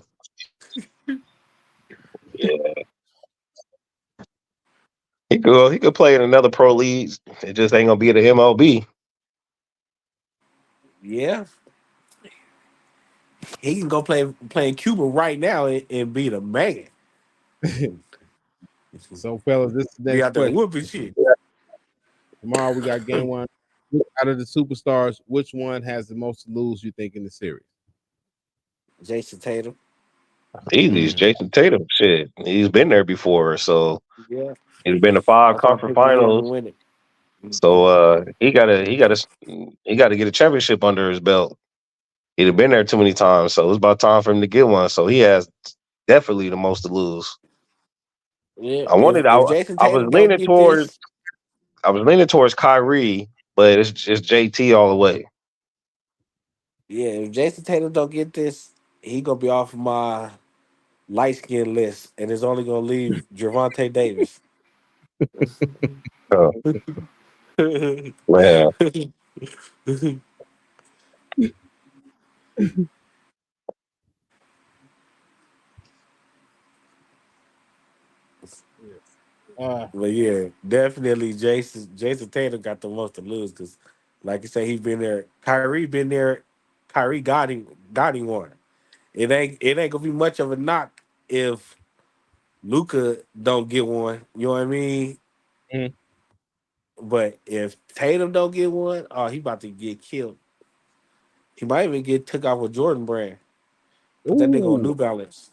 D: he could play in another pro league. It just ain't gonna be the MLB.
B: Yeah. He can go play in Cuba right now and be the man.
A: so fellas, this is the
B: Be
A: next
B: out there
A: question.
B: whooping shit.
A: Tomorrow we got game one. Out of the superstars, which one has the most to lose? You think in the series?
B: Jason Tatum.
D: Easy,
A: Mm.
D: Jason Tatum. Shit, he's been there before, so
B: Yeah.
D: he's been to 5
B: That's why I
D: conference
B: picked the Heat to
D: finals.
B: win it.
D: So he gotta get a championship under his belt. He'd been there too many times, so it's about time for him to get one. So he has definitely the most to lose.
B: Yeah.
D: I wanted
B: If Jason
D: I was
B: Tatum don't
D: leaning
B: get
D: towards
B: this,
D: Kyrie, but it's just JT all the way.
B: yeah, if Jason Tatum don't get this, he gonna be off my light skin list, and it's only gonna leave Javante Davis.
D: Oh, man.
A: Uh,
B: But yeah, definitely Jason Tatum got the most to lose because, like you say, he's been there. Kyrie been there. Kyrie got him one. It ain't gonna be much of a knock if Luca don't get one. You know what I mean?
A: mm.
B: But if Tatum don't get one, oh, he about to get killed. He might even get took off with Jordan Brand. Put that nigga on
A: Ooh,
B: New Balance.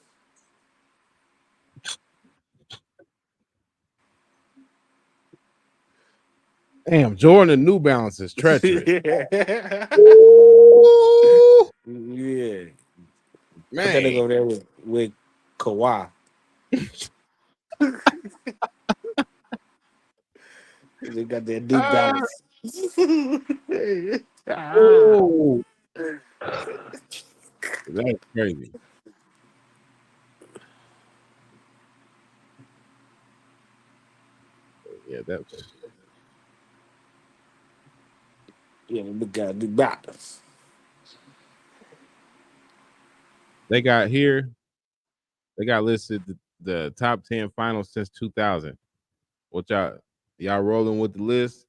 A: damn! Jordan and New Balance is treacherous.
B: Yeah.
A: Ooh,
B: Yeah. Put that nigga
A: man.
B: over there with Kawhi. They got that New
A: Ah,
B: Balance. Ah.
A: ooh, that's crazy. Yeah, that's
B: Yeah, we got New Balance.
A: They got here. They got listed the top 10 finals since 2000. What y'all rolling with the list,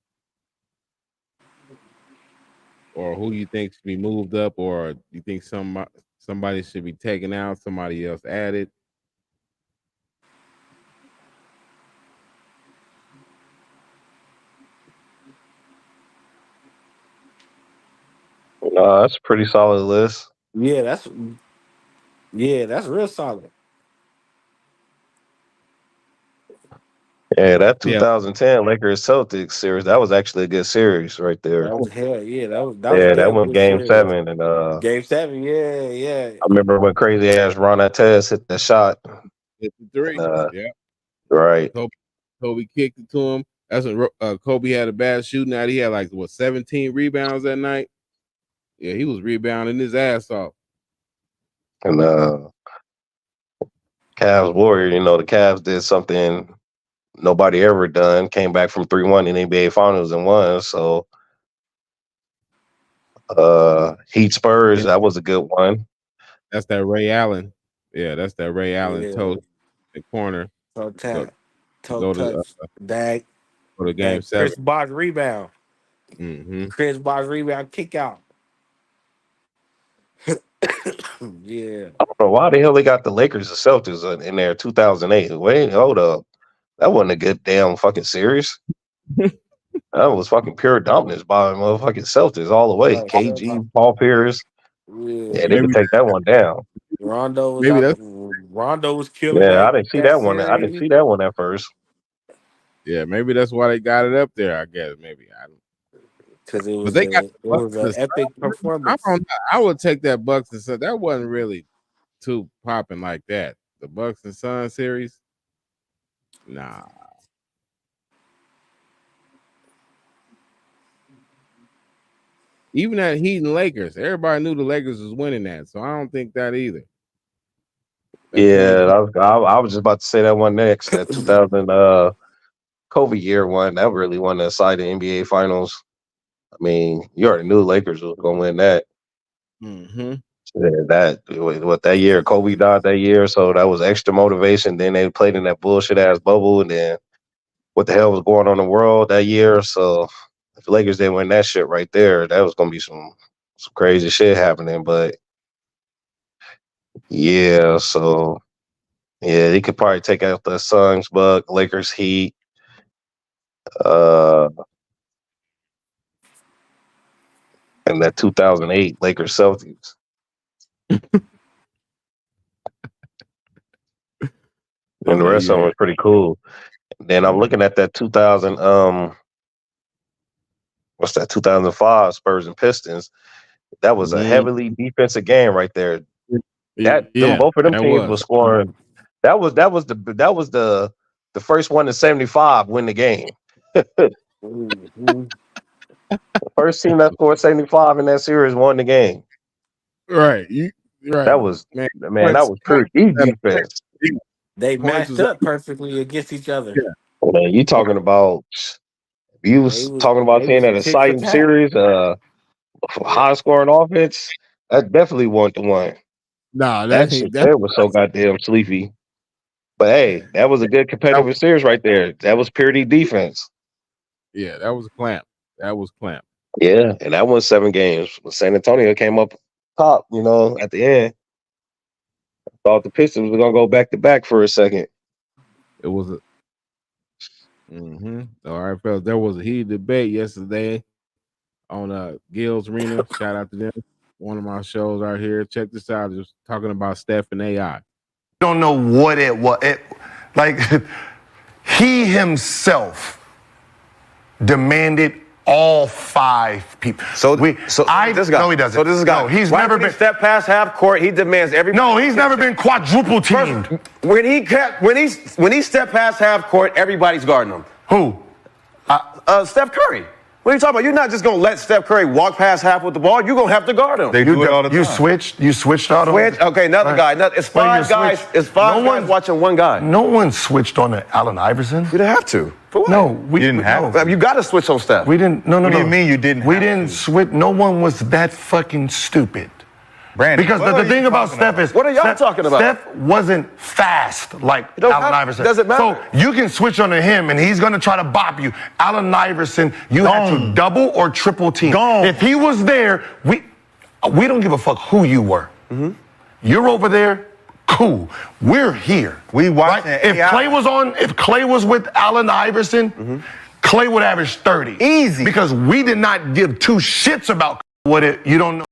A: or who you think should be moved up, or you think somebody should be taken out, somebody else added?
D: That's a pretty solid list.
B: Yeah, that's real solid.
D: Yeah, that
A: Yeah,
D: 2010 Lakers Celtics series, that was actually a good series right there.
B: That was hell. Yeah, that was a
D: Yeah, that
B: damn
D: went
B: good
D: game
B: series.
D: 7. And
B: Game 7. Yeah, yeah.
D: I remember when crazy ass Ron Artest hit that shot.
A: it's the three.
D: And,
A: Yeah,
D: right.
A: Kobe kicked it to him. That's when Kobe had a bad shooting night. He had 17 rebounds that night. Yeah, he was rebounding his ass off.
D: And Cavs Warrior, the Cavs did something nobody ever done. Came back from 3-1 in NBA Finals and won. So Heat Spurs, that was a good one.
A: That's that Ray Allen. Yeah, that's that Ray Allen
B: Yeah.
A: toe the corner.
B: Toe tap. Toe
A: Go to
B: touch. Bag.
A: go to game 7.
B: Chris Bosh rebound.
A: Mm-hmm.
B: Chris Bosh rebound kick out. Yeah.
D: I don't know why the hell they got the Lakers and Celtics in there 2008. Wait, hold up. That wasn't a good damn fucking series. That was fucking pure dominance by motherfucking Celtics all the way.
B: Right,
D: KG, Paul Pierce. Yeah, they could
A: Maybe
D: take that one down.
B: Rondo was
A: Maybe
B: out.
A: that's
B: Rondo was killing
D: Yeah, I
B: that.
D: didn't see that one. I didn't
B: series.
D: see that one at first.
A: yeah, maybe that's why they got it up there. I guess maybe I don't.
B: Because it
A: But
B: was
A: they got
B: it
A: the Bucks
B: was
A: and
B: an
A: the
B: epic
A: Suns. I
B: performance.
A: don't know. I would take that Bucks and Suns. That wasn't really too popping like that. The Bucks and Suns series, nah. Even that Heat and Lakers, everybody knew the Lakers was winning that, so I don't think that either. That
D: Yeah,
A: 2020.
D: I was just about to say that one next. That 2000 COVID year one, that really won the side of NBA Finals. I mean, you already knew Lakers was gonna win that.
A: Mm-hmm.
D: Yeah, that year Kobe died that year, so that was extra motivation. Then they played in that bullshit ass bubble, and then what the hell was going on in the world that year? So if the Lakers didn't win that shit right there, that was gonna be some crazy shit happening. But yeah, so yeah, they could probably take out the Suns, Bucks, Lakers, Heat. Uh, and that 2008 Lakers Celtics. And the
A: Okay,
D: rest of them
A: yeah.
D: was pretty cool. Then I'm looking at that 2000 what's that 2005 Spurs and Pistons. That was a heavily defensive game right there. Both of them
A: that
D: teams
A: was.
D: were scoring. That was the first one in 75 win the game. First team that scored 75 in that series won the game.
A: Right. Right.
D: That was
A: man,
D: that was pure defense.
B: They
A: Points
B: matched
A: was
B: up perfectly against each other.
A: Yeah.
D: Man, you talking about
B: They was
D: saying that
B: tit for
D: exciting
B: tat.
D: series, high scoring offense, that definitely wasn't the one.
A: Nah,
D: That shit there was so goddamn sleepy. But hey, that was a good competitive series right there. That was pure defense.
A: yeah, that was clamp. That was clamp.
D: Yeah, and that won 7 games. When San Antonio came up top, at the end. I thought the Pistons were gonna go back to back for a second.
A: It was a All right, fellas. There was a heated debate yesterday on Gil's Arena. Shout out to them. One of my shows out here. Check this out. Just talking about Steph and AI.
K: Don't know what it was. He himself demanded all 5 people.
L: No, he doesn't.
K: So this is guy.
L: No,
K: he's never been
L: step past half court. He demands every.
K: No, he's never been quadruple teamed.
L: When he stepped past half court, everybody's guarding him.
K: Who?
L: Steph Curry. What are you talking about? You're not just gonna let Steph Curry walk past half with the ball. You're gonna have to guard him.
K: They do it all the time. You switched out on.
L: Okay, another guy. It's 5 guys. It's 5 guys watching one guy.
K: No one switched on Allen Iverson.
L: You didn't have to. For what?
K: No, we didn't have to.
L: You got to switch on Steph.
K: We didn't. No.
L: What do you mean you didn't?
K: We didn't switch. No one was that fucking stupid
M: Brandon,
K: Because
M: what
K: the
M: are you
K: thing about
M: talking
K: Steph
M: about?
K: is
L: What are y'all talking about?
K: Steph wasn't fast like Allen Iverson.
L: doesn't matter.
K: So you can switch onto him and he's going to try to bop you. Allen Iverson, you had to double or triple team. If he was there, we don't give a fuck who you were.
L: Mm-hmm.
K: You're over there, cool. We're here.
M: We watching
K: Right? If Clay was with Allen Iverson, Clay would average 30.
M: Easy.
K: Because we did not give two shits about what it, you don't know.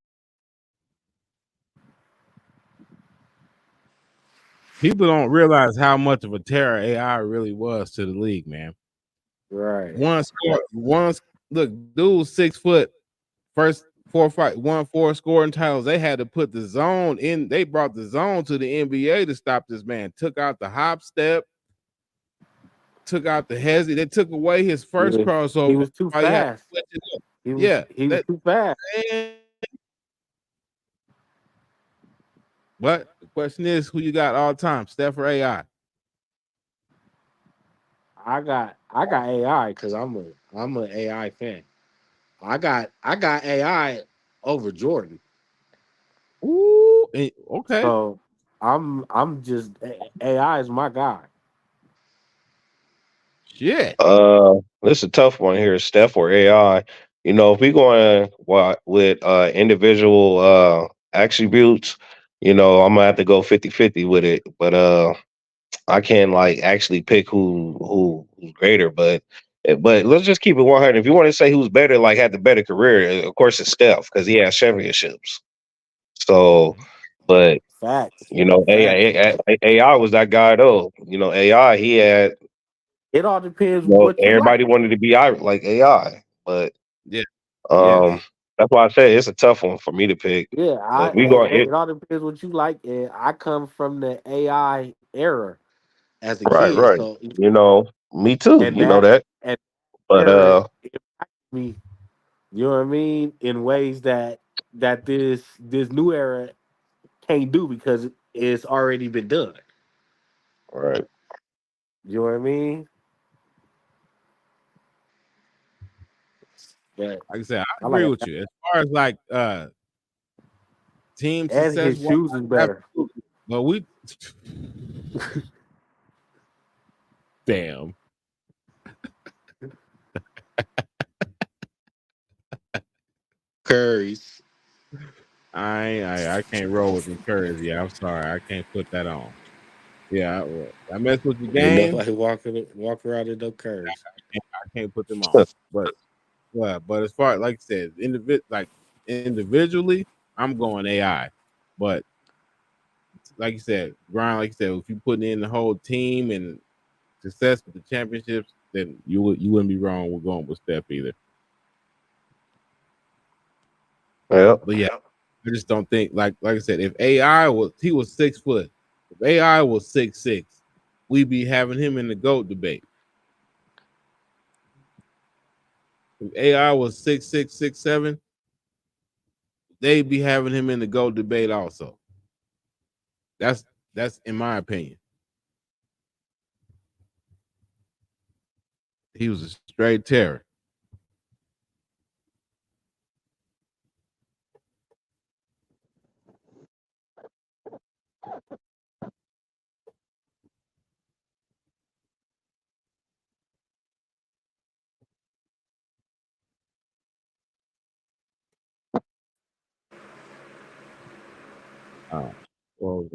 A: People don't realize how much of a terror AI really was to the league, man.
B: Right.
A: Look, dude, 6 foot, first 4 scoring titles. They had to put the zone in. They brought the zone to the NBA to stop this man. Took out the hop step, took out the hezzy. They took away his first crossover.
B: He was too fast. He was too fast.
A: But the question is, who you got all the time, Steph or AI?
B: I got AI because I'm an AI fan. I got AI over Jordan.
A: Ooh, okay.
B: So I'm just AI is my guy.
A: Shit.
D: This is a tough one here, Steph or AI. You know, if we going with individual attributes, you know, I'm gonna have to go 50-50 with it. But I can't like actually pick who's greater. But let's just keep it 100. If you want to say who's better, like had the better career, of course it's Steph because he has championships. So, but
B: Facts.
D: you know, AI was that guy though. You know, AI he had.
B: It all depends
D: Well,
B: what you
D: everybody
B: like.
D: wanted to be like AI, but
A: Yeah.
D: that's why I said it's a tough one for me to pick.
B: Yeah,
D: But we go
B: it all depends what you like. And I come from the AI era as a kid,
D: right.
B: so
D: You know, me too.
B: and
D: You know
B: that
D: that,
B: and
D: but
B: era impacted me. You know what I mean? In ways that this new era can't do because it's already been done.
D: right.
B: You know what I mean? But
A: Like I said, I
B: I
A: agree
B: like
A: with you. As far as like team
B: and
A: success,
B: his shoes is better.
A: absolutely. But we damn.
B: Curry's.
A: I can't roll with the Currys. Yeah, I'm sorry. I can't put that on. Yeah, I mess with the
B: Ain't
A: game.
B: nobody walk around in no curves.
A: I can't put them on. But as far like I said, individually, I'm going AI. But like you said, Brian, like you said, if you put in the whole team and success with the championships, then you wouldn't be wrong with going with Steph either.
D: Yeah.
A: But yeah, I just don't think like I said, if AI was 6 foot, if AI was 6'6", we'd be having him in the GOAT debate. If AI was 6'6", 6'7", they'd be having him in the GOAT debate also. That's in my opinion. He was a straight terror. Well,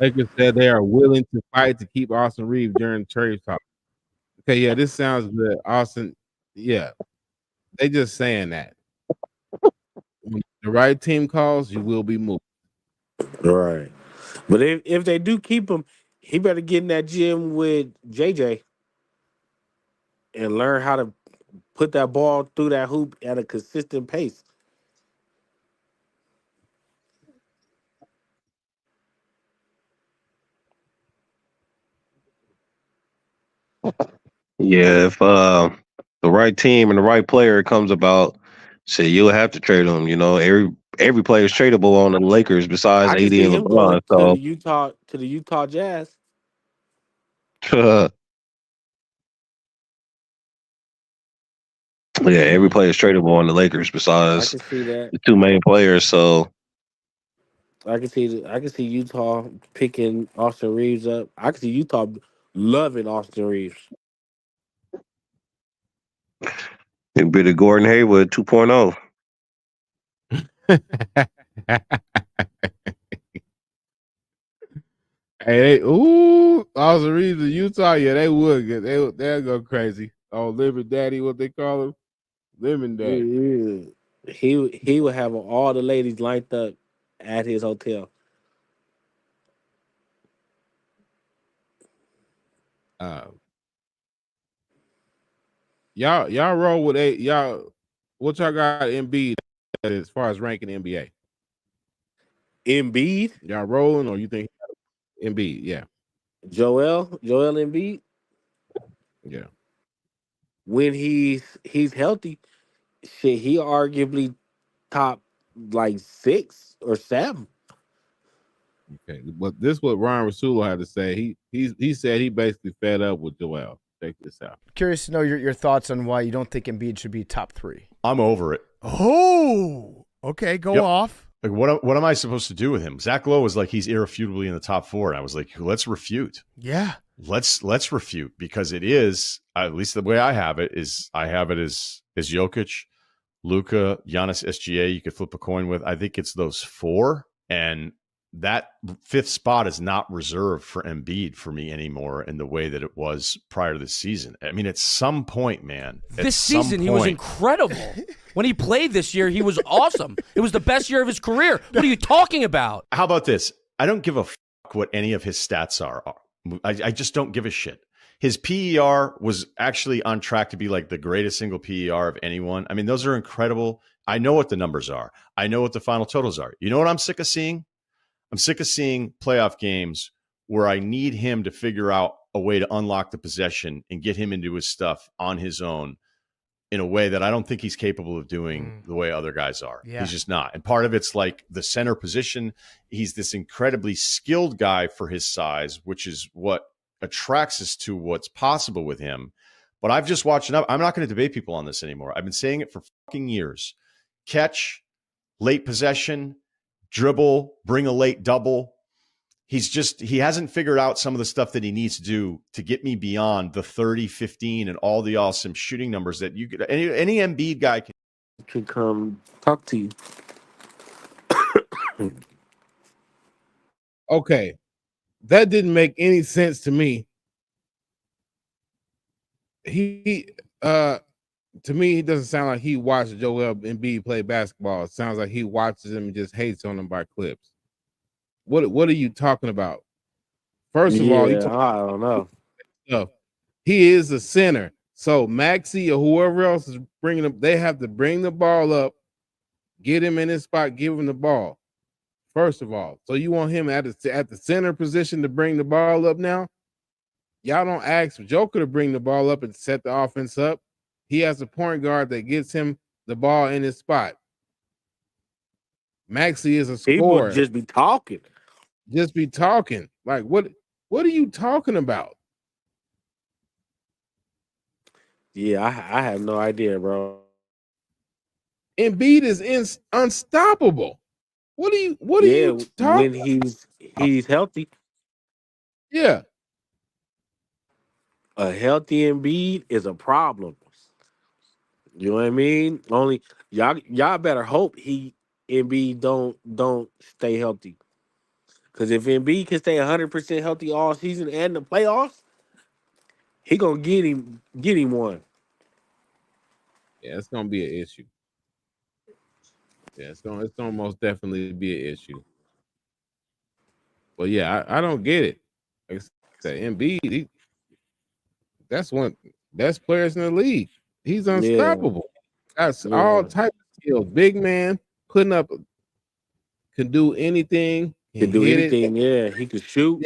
A: Lakers said they are willing to fight to keep Austin Reeves during trade talk. Okay, yeah, this sounds good. Austin, yeah, they just saying that. When the right team calls, you will be moved.
B: Right. But if they do keep him, he better get in that gym with JJ and learn how to put that ball through that hoop at a consistent pace.
D: Yeah, if the right team and the right player comes about, say you'll have to trade them. You know, every player is tradable on the Lakers besides
B: I can
D: AD
B: see
D: and
B: him going
D: LeBron.
B: to
D: So
B: the Utah Jazz.
D: Yeah, every player is tradable on the Lakers
B: I
D: besides
B: can see that.
D: the two main players. So
B: I can see Utah picking Austin Reeves up. I can see Utah loving Austin Reeves.
D: it'd be the Gordon Hayward 2.0.
A: Hey, Austin Reeves in Utah, yeah, they would get they'll go crazy. Oh, living daddy, what they call him, living daddy.
B: Yeah. He would have all the ladies lined up at his hotel.
A: Uh, y'all roll with y'all. What y'all got Embiid as far as ranking NBA?
B: Embiid,
A: Y'all rolling or you think Embiid? Yeah,
B: Joel Embiid,
A: yeah.
B: when he's healthy, shit, he arguably top like 6 or 7.
A: Okay, but this is what Ryan Rasulo had to say. He said he basically fed up with Joel. Check this out.
M: Curious to know your thoughts on why you don't think Embiid should be top 3.
N: I'm over it.
O: Oh, okay, go off.
N: Like what am I supposed to do with him? Zach Lowe was like he's irrefutably in the top 4, and I was like, let's refute.
O: Yeah,
N: let's refute, because it is, at least the way I have it is, I have it as Jokic, Luka, Giannis, SGA. You could flip a coin with. I think it's those 4, and that 5th spot is not reserved for Embiid for me anymore in the way that it was prior to this season. I mean, at some point, man,
P: this season he was incredible. When he played this year, he was awesome. It was the best year of his career. What are you talking about?
N: How about this? I don't give a fuck what any of his stats are. I just don't give a shit. His PER was actually on track to be like the greatest single PER of anyone. I mean, those are incredible. I know what the numbers are. I know what the final totals are. You know what I'm sick of seeing? I'm sick of seeing playoff games where I need him to figure out a way to unlock the possession and get him into his stuff on his own in a way that I don't think he's capable of doing the way other guys are.
O: Yeah.
N: He's just not. And part of it's like the center position. He's this incredibly skilled guy for his size, which is what attracts us to what's possible with him. But I've just watched enough. I'm not going to debate people on this anymore. I've been saying it for fucking years. Catch, late possession, dribble, bring a late double. He hasn't figured out some of the stuff that he needs to do to get me beyond the 30, 15 and all the awesome shooting numbers that you could, any Embiid guy
B: can come talk to you.
A: Okay, that didn't make any sense to me. To me, he doesn't sound like he watched Joel Embiid play basketball. It sounds like he watches him and just hates on him by clips. What are you talking about? First of all,
B: I don't know.
A: He is a center. So Maxey or whoever else is bringing him, they have to bring the ball up, get him in his spot, give him the ball. First of all, so you want him at the center position to bring the ball up now? Y'all don't ask Joker to bring the ball up and set the offense up. He has a point guard that gets him the ball in his spot. Maxey is a scorer.
B: People just be talking.
A: Just be talking. Like, what are you talking about?
B: Yeah, I have no idea, bro.
A: Embiid is unstoppable. What are you talking
B: when he's healthy?
A: Yeah.
B: A healthy Embiid is a problem. You know what I mean? Only y'all better hope Embiid don't stay healthy. Because if Embiid can stay 100% healthy all season and the playoffs, he gonna get him one.
A: Yeah, it's gonna be an issue. Yeah, it's gonna most definitely be an issue. But yeah, I don't get it. Like I said, Embiid, that's one best players in the league. He's unstoppable. That's all types of skills. Big man, putting up, can do anything.
B: Can do anything. Yeah, he can shoot.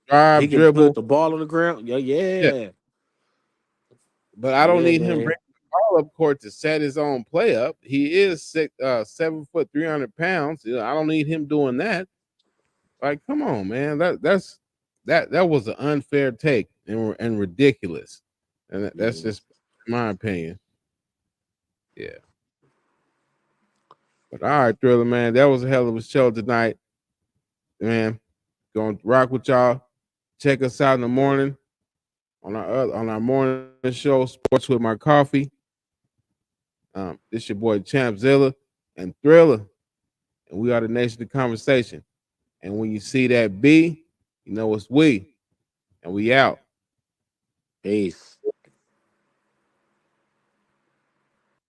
A: Drive,
B: he can
A: dribble.
B: put the ball on the ground. Yeah.
A: But I don't need him bringing the ball up court to set his own play up. He is 7 foot, 300 pounds. I don't need him doing that. Like, come on, man. That was an unfair take. and ridiculous. And that's just my opinion. Yeah. But all right, Thriller, man, that was a hell of a show tonight. Man, gonna rock with y'all. Check us out in the morning on our morning show, Sports with My Coffee. This your boy Champzilla and Thriller, and we are the Nation of Conversation. And when you see that B, you know it's we, and we out.
Q: Peace.